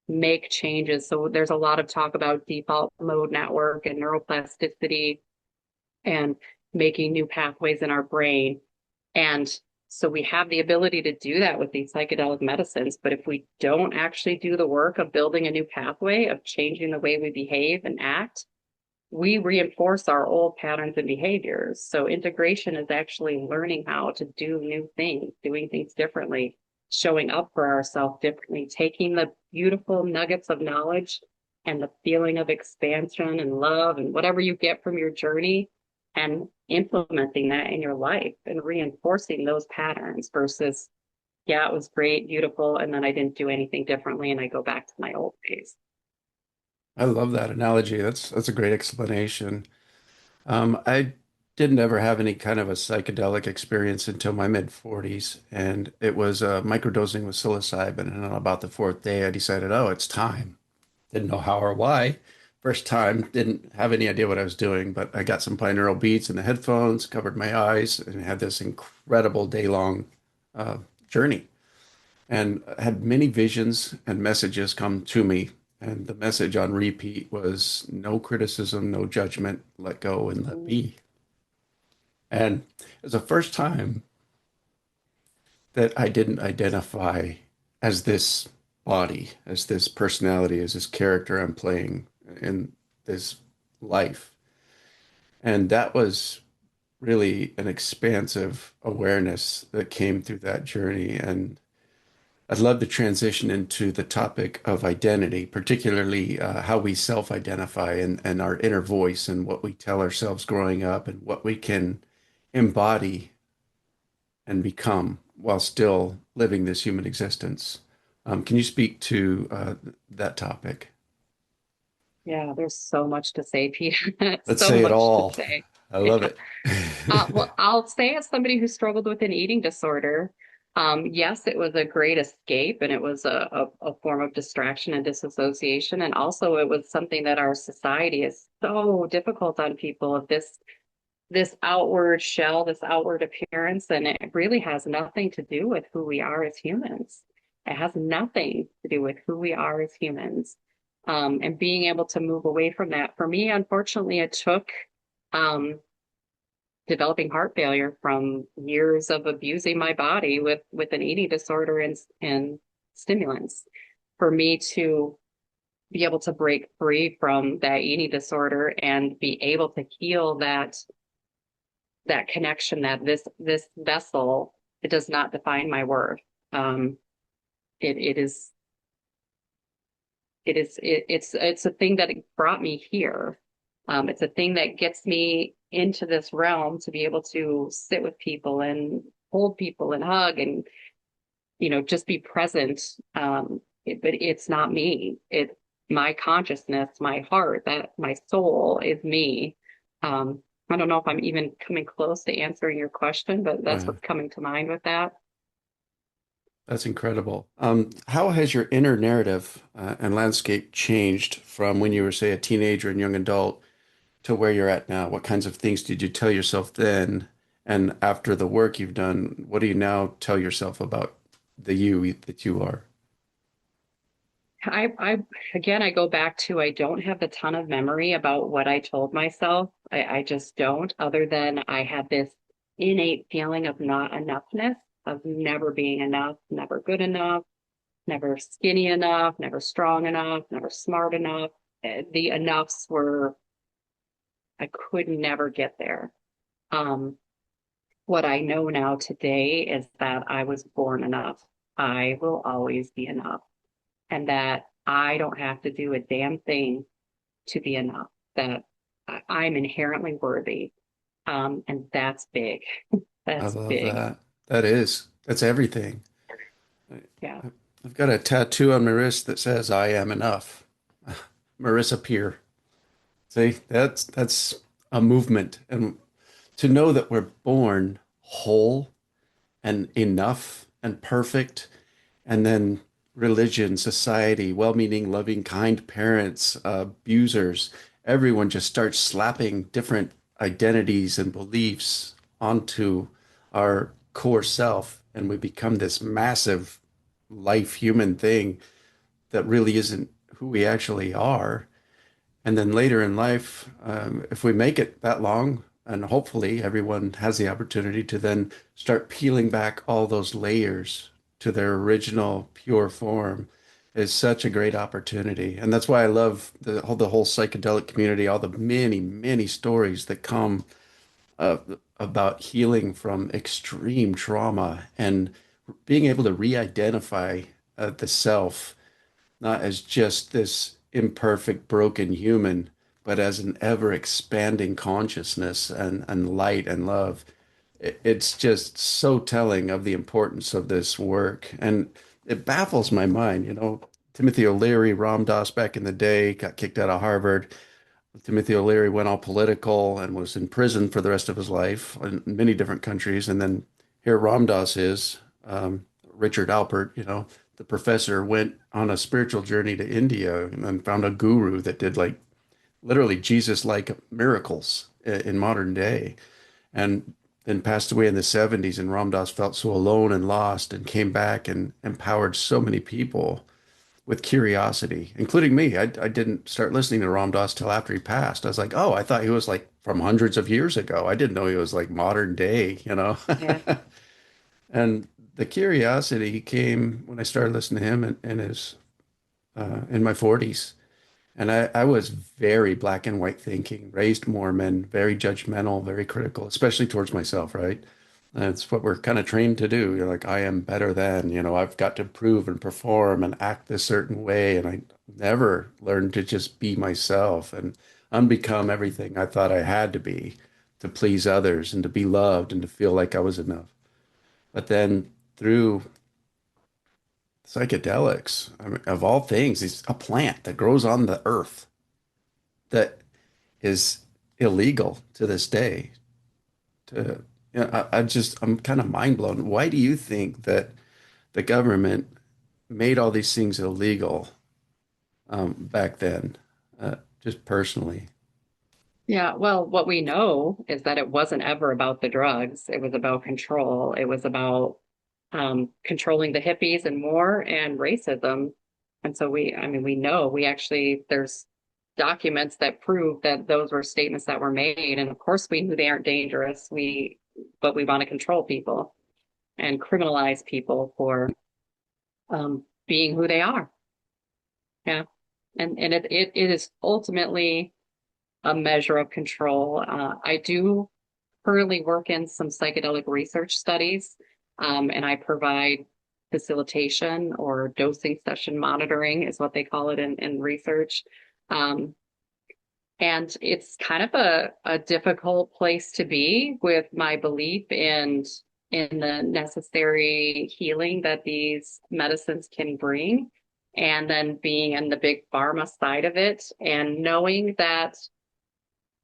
make changes. So there's a lot of talk about default mode network and neuroplasticity and making new pathways in our brain. And so we have the ability to do that with these psychedelic medicines. But if we don't actually do the work of building a new pathway, of changing the way we behave and act, we reinforce our old patterns and behaviors. So integration is actually learning how to do new things, doing things differently, showing up for ourselves differently, taking the beautiful nuggets of knowledge and the feeling of expansion and love and whatever you get from your journey, and implementing that in your life and reinforcing those patterns versus, yeah, it was great, beautiful, and then I didn't do anything differently and I go back to my old ways. I love that analogy. That's a great explanation. I didn't ever have any kind of a psychedelic experience until my mid 40s, and it was microdosing with psilocybin. And on about the fourth day, I decided, oh, it's time. Didn't know how or why. First time, didn't have any idea what I was doing, but I got some binaural beats in the headphones, covered my eyes, and had this incredible day-long uh, journey. And had many visions and messages come to me. And the message on repeat was no criticism, no judgment, let go and let Mm. be. And it was the first time that I didn't identify as this body, as this personality, as this character I'm playing in this life. And that was really an expansive awareness that came through that journey. And I'd love to transition into the topic of identity, particularly how we self-identify and our inner voice and what we tell ourselves growing up and what we can embody and become while still living this human existence. Can you speak to that topic? Yeah, there's so much to say, Peter. Let's So say it much to all. say. I love Yeah. it. Well, I'll say as somebody who struggled with an eating disorder, yes, it was a great escape and it was a form of distraction and disassociation. And also it was something that our society is so difficult on people of this outward shell, this outward appearance, and it really has nothing to do with who we are as humans. It has nothing to do with who we are as humans. And being able to move away from that. For me, unfortunately, it took um, developing heart failure from years of abusing my body with an eating disorder and stimulants for me to be able to break free from that eating disorder and be able to heal that connection that this vessel, it does not define my worth. Um, it is it's a thing that brought me here. It's a thing that gets me into this realm to be able to sit with people and hold people and hug and just be present. But it's not me. It my consciousness, my heart, that my soul is me. I don't know if I'm even coming close to answering your question, but that's Wow, what's coming to mind with that. that's incredible. How has your inner narrative and landscape changed from when you were, say, a teenager and young adult to where you're at now? What kinds of things did you tell yourself then? And after the work you've done, what do you now tell yourself about the you that you are? I again, I go back to I don't have a ton of memory about what I told myself. I just don't, other than I had this innate feeling of not enoughness, of never being enough, never good enough, never skinny enough, never strong enough, never smart enough. The enoughs were, I could never get there. Um, what I know now today is that I was born enough. I will always be enough. And that I don't have to do a damn thing to be enough, that I'm inherently worthy. And that's big. I That's love big. that. That's everything. I- Yeah. I've got a tattoo on my wrist that says I am enough. Marissa Peer. See, that's a movement. And to know that we're born whole and enough and perfect, and then religion, society, well-meaning, loving, kind parents, abusers, everyone just starts slapping different identities and beliefs onto our core self, and we become this massive life human thing that really isn't who we actually are. And then later in life, if we make it that long, and hopefully everyone has the opportunity to then start peeling back all those layers to their original pure form, is such a great opportunity. And that's why I love the whole psychedelic community, all the many, many stories that come uh, about healing from extreme trauma and being able to re-identify the self not as just this imperfect, broken human, but as an ever expanding consciousness and light and love. It's just so telling of the importance of this work. And it baffles my mind, Timothy O'Leary, Ram Dass back in the day, got kicked out of Harvard. Timothy O'Leary went all political and was in prison for the rest of his life in many different countries. And then here Ram Dass is, Richard Alpert, the professor went on a spiritual journey to India and then found a guru that did like literally Jesus-like miracles in modern day, and then passed away in the 70s. And Ram Dass felt so alone and lost and came back and empowered so many people with curiosity, including me. I didn't start listening to Ram Dass till after he passed. I was like, oh, I thought he was like from hundreds of years ago. I didn't know he was like modern day. Yeah. And the curiosity came when I started listening to him in my 40s. And I was very black and white thinking, raised Mormon, very judgmental, very critical, especially towards myself, right? That's what we're kind of trained to do. You're like, I am better than, I've got to prove and perform and act this certain way. And I never learned to just be myself and unbecome everything I thought I had to please others and to be loved and to feel like I was enough. But then through psychedelics, I mean, of all things, is a plant that grows on the earth that is illegal to this day. To I'm kind of mind blown. Why do you think that the government made all these things illegal back then? Just personally. Yeah, well, what we know is that it wasn't ever about the drugs. It was about control. It was about controlling the hippies and more and racism. And so I mean, we know there's documents that prove that those were statements that were made. And of course, we knew they aren't dangerous. But we want to control people and criminalize people for being who they are. Yeah. And it is ultimately a measure of control. I do currently work in some psychedelic research studies, and I provide facilitation or dosing session monitoring is what they call it in research. Um, and it's kind of a difficult place to be with my belief in the necessary healing that these medicines can bring, and then being in the big pharma side of it and knowing that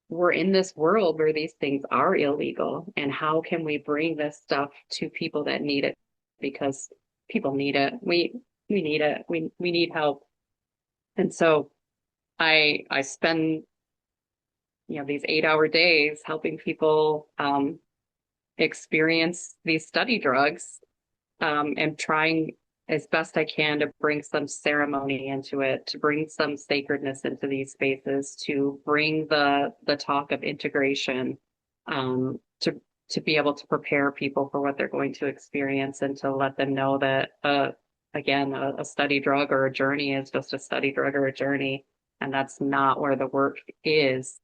we're in this world where these things are illegal, and how can we bring this stuff to people that need it, because people need it. We need it. We need help. And so I spend these 8-hour days helping people experience these study drugs, and trying as best I can to bring some ceremony into it, to bring some sacredness into these spaces, to bring the talk of integration, to be able to prepare people for what they're going to experience, and to let them know that again, a study drug or a journey is just a study drug or a journey, and that's not where the work is.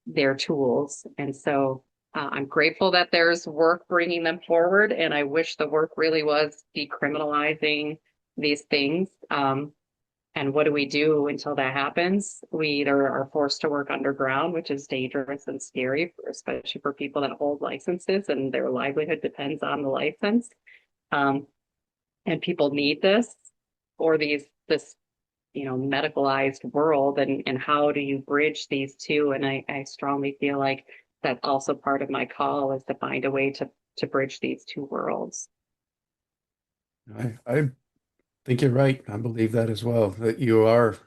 Their tools. And so I'm grateful that there's work bringing them forward. And I wish the work really was decriminalizing these things. And what do we do until that happens? We either are forced to work underground, which is dangerous and scary, especially for people that hold licenses and their livelihood depends on the license. And people need this, or this medicalized world, and how do you bridge these two? And I strongly feel like that's also part of my call, is to find a way to bridge these two worlds. I think you're right. I believe that as well, that you are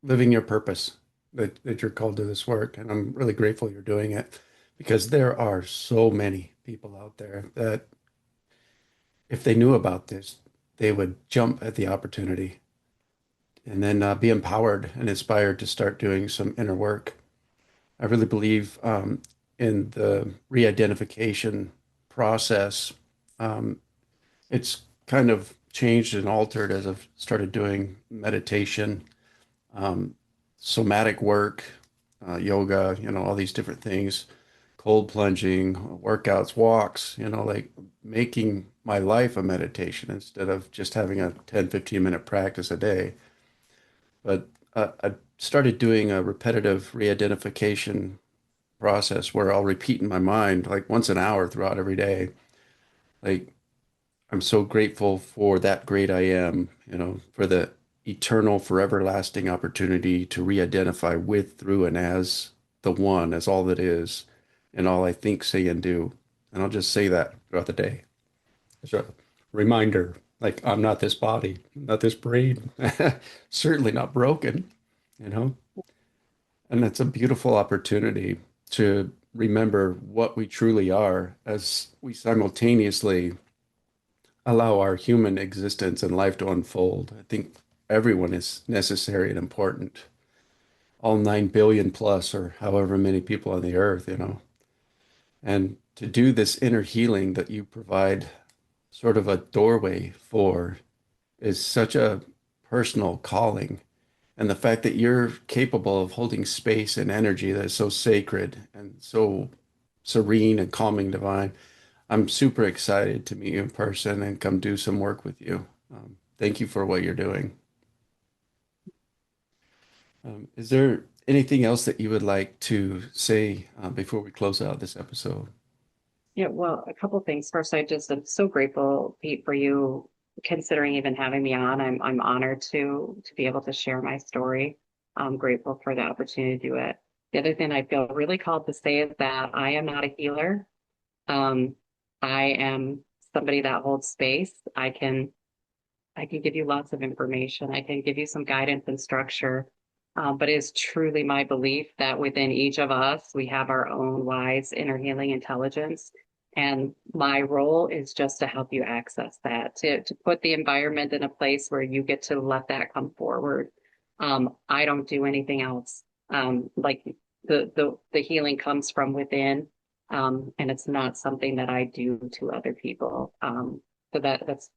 living your purpose, that you're called to this work. And I'm really grateful you're doing it, because there are so many people out there that if they knew about this, they would jump at the opportunity and then be empowered and inspired to start doing some inner work. I really believe in the re-identification process. Um, it's kind of changed and altered as I've started doing meditation, um, somatic work, yoga, all these different things, cold plunging, workouts, walks, like making my life a meditation instead of just having a 10, 15-minute practice a day. But I started doing a repetitive re-identification process where I'll repeat in my mind like once an hour throughout every day. Like, I'm so grateful for that great I am, for the eternal, forever lasting opportunity to re-identify with, through, and as the one, as all that is, and all I think, say, and do. And I'll just say that throughout the day. It's a reminder, like I'm not this body, not this brain, certainly not broken, you know? And it's a beautiful opportunity to remember what we truly are as we simultaneously allow our human existence and life to unfold. I think everyone is necessary and important. All 9 billion plus, or however many people on the earth, you know. And to do this inner healing that you provide sort of a doorway for is such a personal calling. And the fact that you're capable of holding space and energy that is so sacred and so serene and calming, divine. I'm super excited to meet you in person and come do some work with you. Thank you for what you're doing. Is there anything else that you would like to say before we close out this episode? Yeah, well, a couple things. First, I just am so grateful, Pete, for you considering even having me on. I'm honored to be able to share my story. I'm grateful for the opportunity to do it. The other thing I feel really called to say is that I am not a healer. Um, I am somebody that holds space. I can give you lots of information. I can give you some guidance and structure. But it is truly my belief that within each of us, we have our own wise inner healing intelligence. And my role is just to help you access that, to put the environment in a place where you get to let that come forward. I don't do anything else. Like the healing comes from within, and it's not something that I do to other people. So that's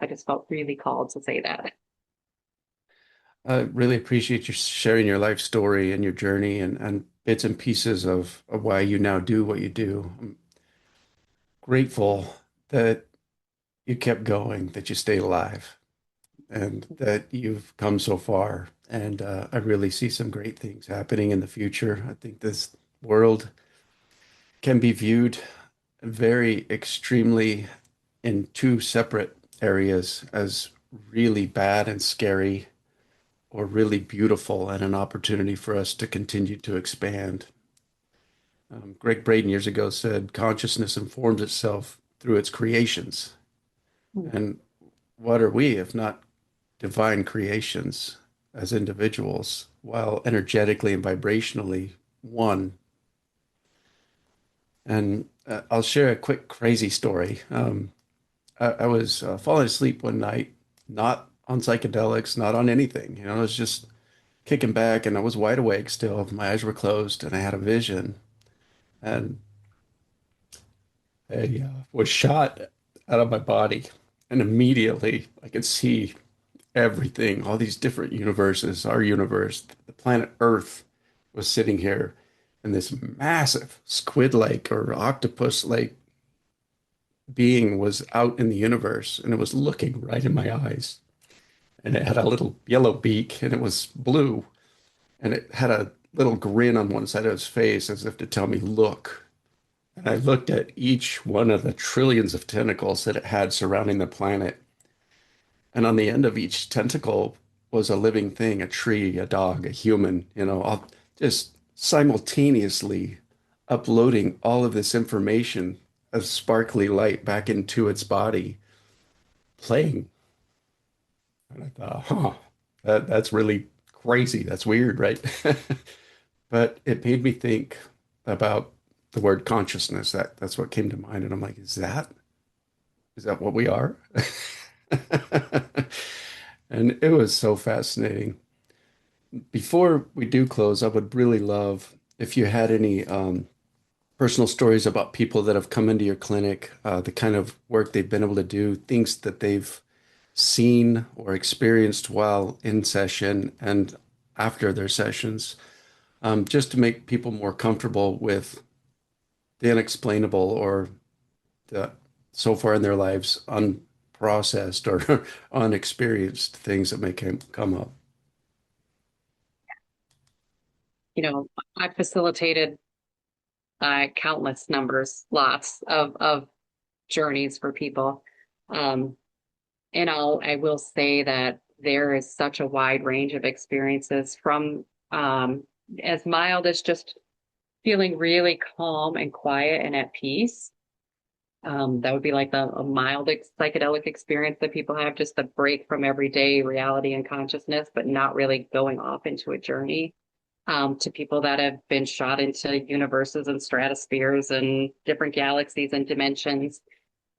I just felt really called to say that. I really appreciate you sharing your life story and your journey and bits and pieces of why you now do what you do. I'm grateful that you kept going, that you stayed alive, and that you've come so far. And I really see some great things happening in the future. I think this world can be viewed very extremely in two separate areas as really bad and scary or really beautiful and an opportunity for us to continue to expand. Greg Braden years ago said consciousness informs itself through its creations. And what are we if not divine creations as individuals, while energetically and vibrationally one? And I'll share a quick crazy story. I was falling asleep one night, not on psychedelics, not on anything. I was just kicking back and I was wide awake still. My eyes were closed and I had a vision. And I was shot out of my body. And immediately I could see everything, all these different universes, our universe, the planet Earth was sitting here, and this massive squid-like or octopus-like being was out in the universe, and it was looking right in my eyes. And it had a little yellow beak, and it was blue, and it had a little grin on one side of its face as if to tell me, look. And I looked at each one of the trillions of tentacles that it had surrounding the planet. And on the end of each tentacle was a living thing, a tree, a dog, a human, all just simultaneously uploading all of this information of sparkly light back into its body, playing. And I thought, that's really crazy. That's weird, right? But it made me think about the word consciousness. That's what came to mind. And I'm like, is that what we are? And it was so fascinating. Before we do close, I would really love if you had any personal stories about people that have come into your clinic, the kind of work they've been able to do, things that they've seen or experienced while in session and after their sessions, just to make people more comfortable with the unexplainable or the so far in their lives unprocessed or unexperienced things that may come up. I facilitated countless numbers, lots of journeys for people. I will say that there is such a wide range of experiences from as mild as just feeling really calm and quiet and at peace. That would be like a mild psychedelic experience that people have, just a break from everyday reality and consciousness, but not really going off into a journey. To people that have been shot into universes and stratospheres and different galaxies and dimensions.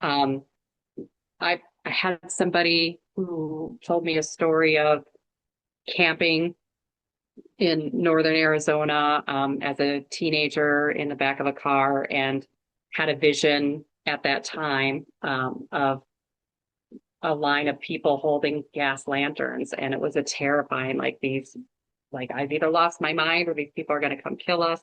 Um, I had somebody who told me a story of camping in northern Arizona as a teenager in the back of a car, and had a vision at that time of a line of people holding gas lanterns. And it was a terrifying, like these, like I've either lost my mind or these people are going to come kill us.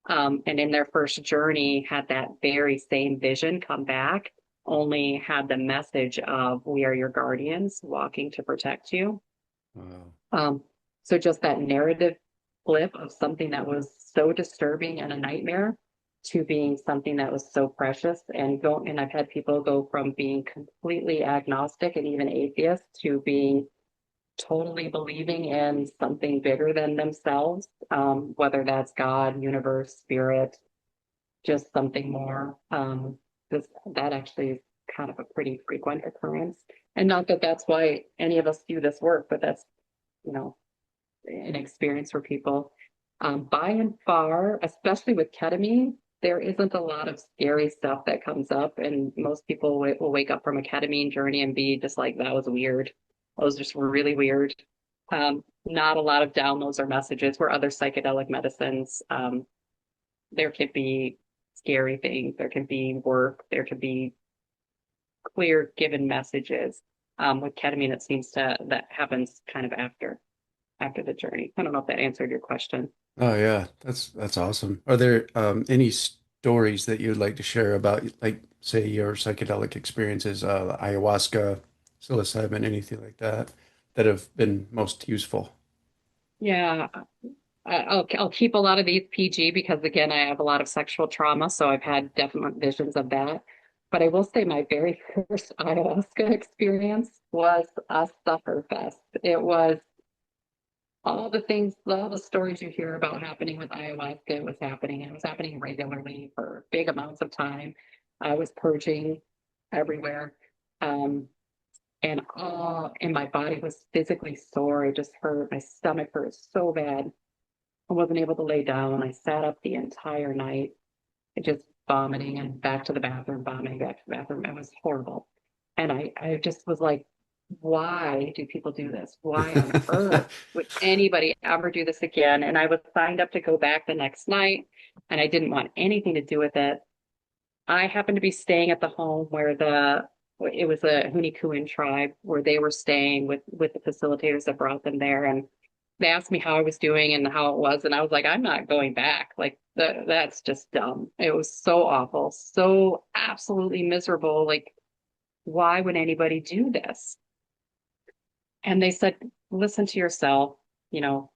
And in their first journey, had that very same vision come back, only had the message of, we are your guardians walking to protect you. Wow. Um, so just that narrative flip of something that was so disturbing and a nightmare to being something that was so precious, and I've had people go from being completely agnostic and even atheist to being totally believing in something bigger than themselves, whether that's God, universe, spirit, just something more. That actually is kind of a pretty frequent occurrence. And not that that's why any of us do this work, but that's, you know, an experience for people. By and far, especially with ketamine, there isn't a lot of scary stuff that comes up. And most people will wake up from a ketamine journey and be just like, that was weird. That was just really weird. Not a lot of downloads or messages where other psychedelic medicines, there could be scary things, there can be work, there could be clear given messages. With ketamine, it seems to that happens kind of after the journey. I don't know if that answered your question. Oh yeah, that's awesome. Are there any stories that you'd like to share about, like, say, your psychedelic experiences, ayahuasca, psilocybin, anything like that, that have been most useful? Yeah, I'll keep a lot of these PG because again, I have a lot of sexual trauma, so I've had definite visions of that. But I will say my very first ayahuasca experience was a suffer fest. It was all the things, all the stories you hear about happening with ayahuasca was happening. And it was happening regularly for big amounts of time. I was purging everywhere. Um, and my body was physically sore. It just hurt. My stomach hurt so bad. I wasn't able to lay down. I sat up the entire night, just vomiting and back to the bathroom, vomiting back to the bathroom. It was horrible. And I just was like, why do people do this? Why on earth would anybody ever do this again? And I was signed up to go back the next night, and I didn't want anything to do with it. I happened to be staying at the home where it was a Hunikuan tribe where they were staying with the facilitators that brought them there. And they asked me how I was doing and how it was. And I was like, I'm not going back. Like that's just dumb. It was so awful, so absolutely miserable. Like, why would anybody do this? And they said, listen to yourself,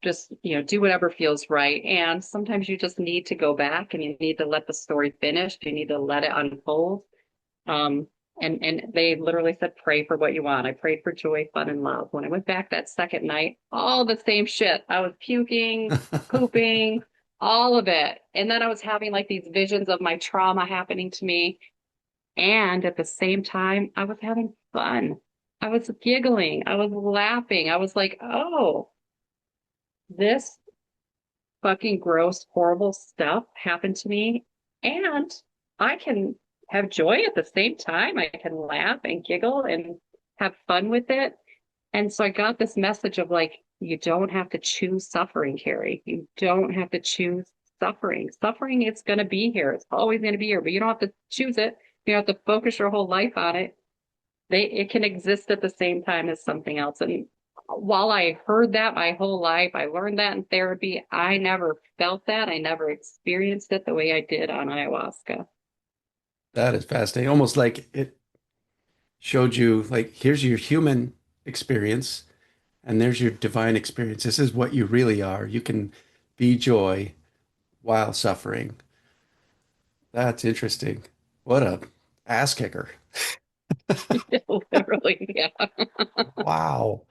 just, do whatever feels right. And sometimes you just need to go back and you need to let the story finish. You need to let it unfold. Um, and they literally said, pray for what you want. I prayed for joy, fun, and love. When I went back that second night, all the same shit. I was puking, pooping, all of it. And then I was having like these visions of my trauma happening to me. And at the same time, I was having fun. I was giggling. I was laughing. I was like, oh, this fucking gross, horrible stuff happened to me. And I can have joy at the same time. I can laugh and giggle and have fun with it. And so I got this message of like, you don't have to choose suffering, Carrie. You don't have to choose suffering. Suffering, it's going to be here. It's always going to be here, but you don't have to choose it. You don't have to focus your whole life on it. It can exist at the same time as something else. And while I heard that my whole life, I learned that in therapy, I never felt that. I never experienced it the way I did on ayahuasca. That is fascinating. Almost like it showed you, like, here's your human experience and there's your divine experience. This is what you really are. You can be joy while suffering. That's interesting. What a ass kicker. Literally, yeah. Wow.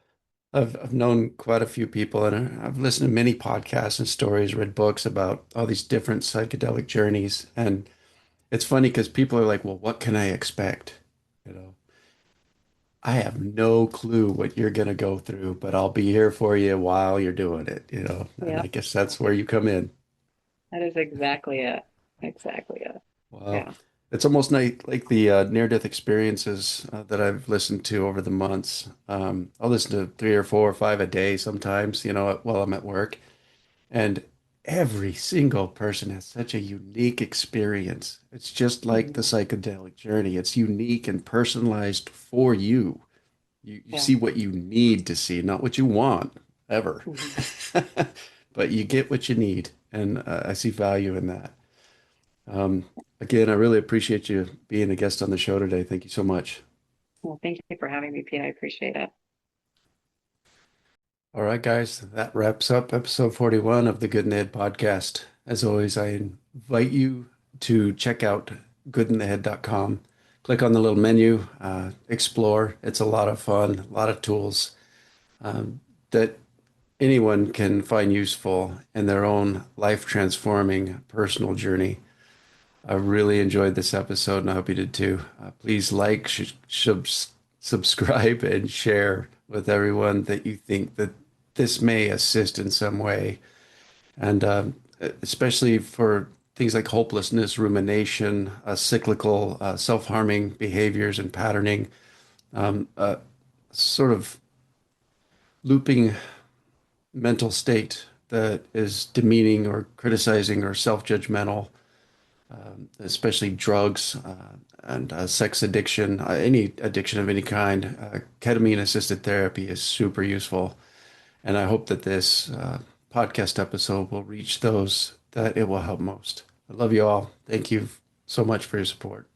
I've known quite a few people, and I've listened to many podcasts and stories, read books about all these different psychedelic journeys. And it's funny because people are like, "Well, what can I expect?" You know, I have no clue what you're gonna go through, but I'll be here for you while you're doing it, And I Yep. guess that's where you come in. That is exactly it. Exactly it. Wow. Yeah. It's almost like the near-death experiences that I've listened to over the months. I'll listen to three or four or five a day sometimes, while I'm at work. And every single person has such a unique experience. It's just like the Mhm. psychedelic journey. It's unique and personalized for you. You Yeah. see what you need to see, not what you want ever. Mhm. But you get what you need. And I see value in that. Um, Again, I really appreciate you being a guest on the show today. Thank you so much. Well, thank you for having me, Pete. I appreciate it. All right, guys, that wraps up episode 41 of the Good and Ed podcast. As always, I invite you to check out goodinthehead.com. Click on the little menu, explore. It's a lot of fun, a lot of tools that anyone can find useful in their own life transforming personal journey. I really enjoyed this episode, and I hope you did too. Please like, subscribe, and share with everyone that you think that this may assist in some way, and especially for things like hopelessness, rumination, cyclical, self-harming behaviors and patterning, sort of looping mental state that is demeaning or criticizing or self-judgmental, especially drugs and sex addiction, any addiction of any kind. Ketamine assisted therapy is super useful. And I hope that this podcast episode will reach those that it will help most. I love you all. Thank you so much for your support.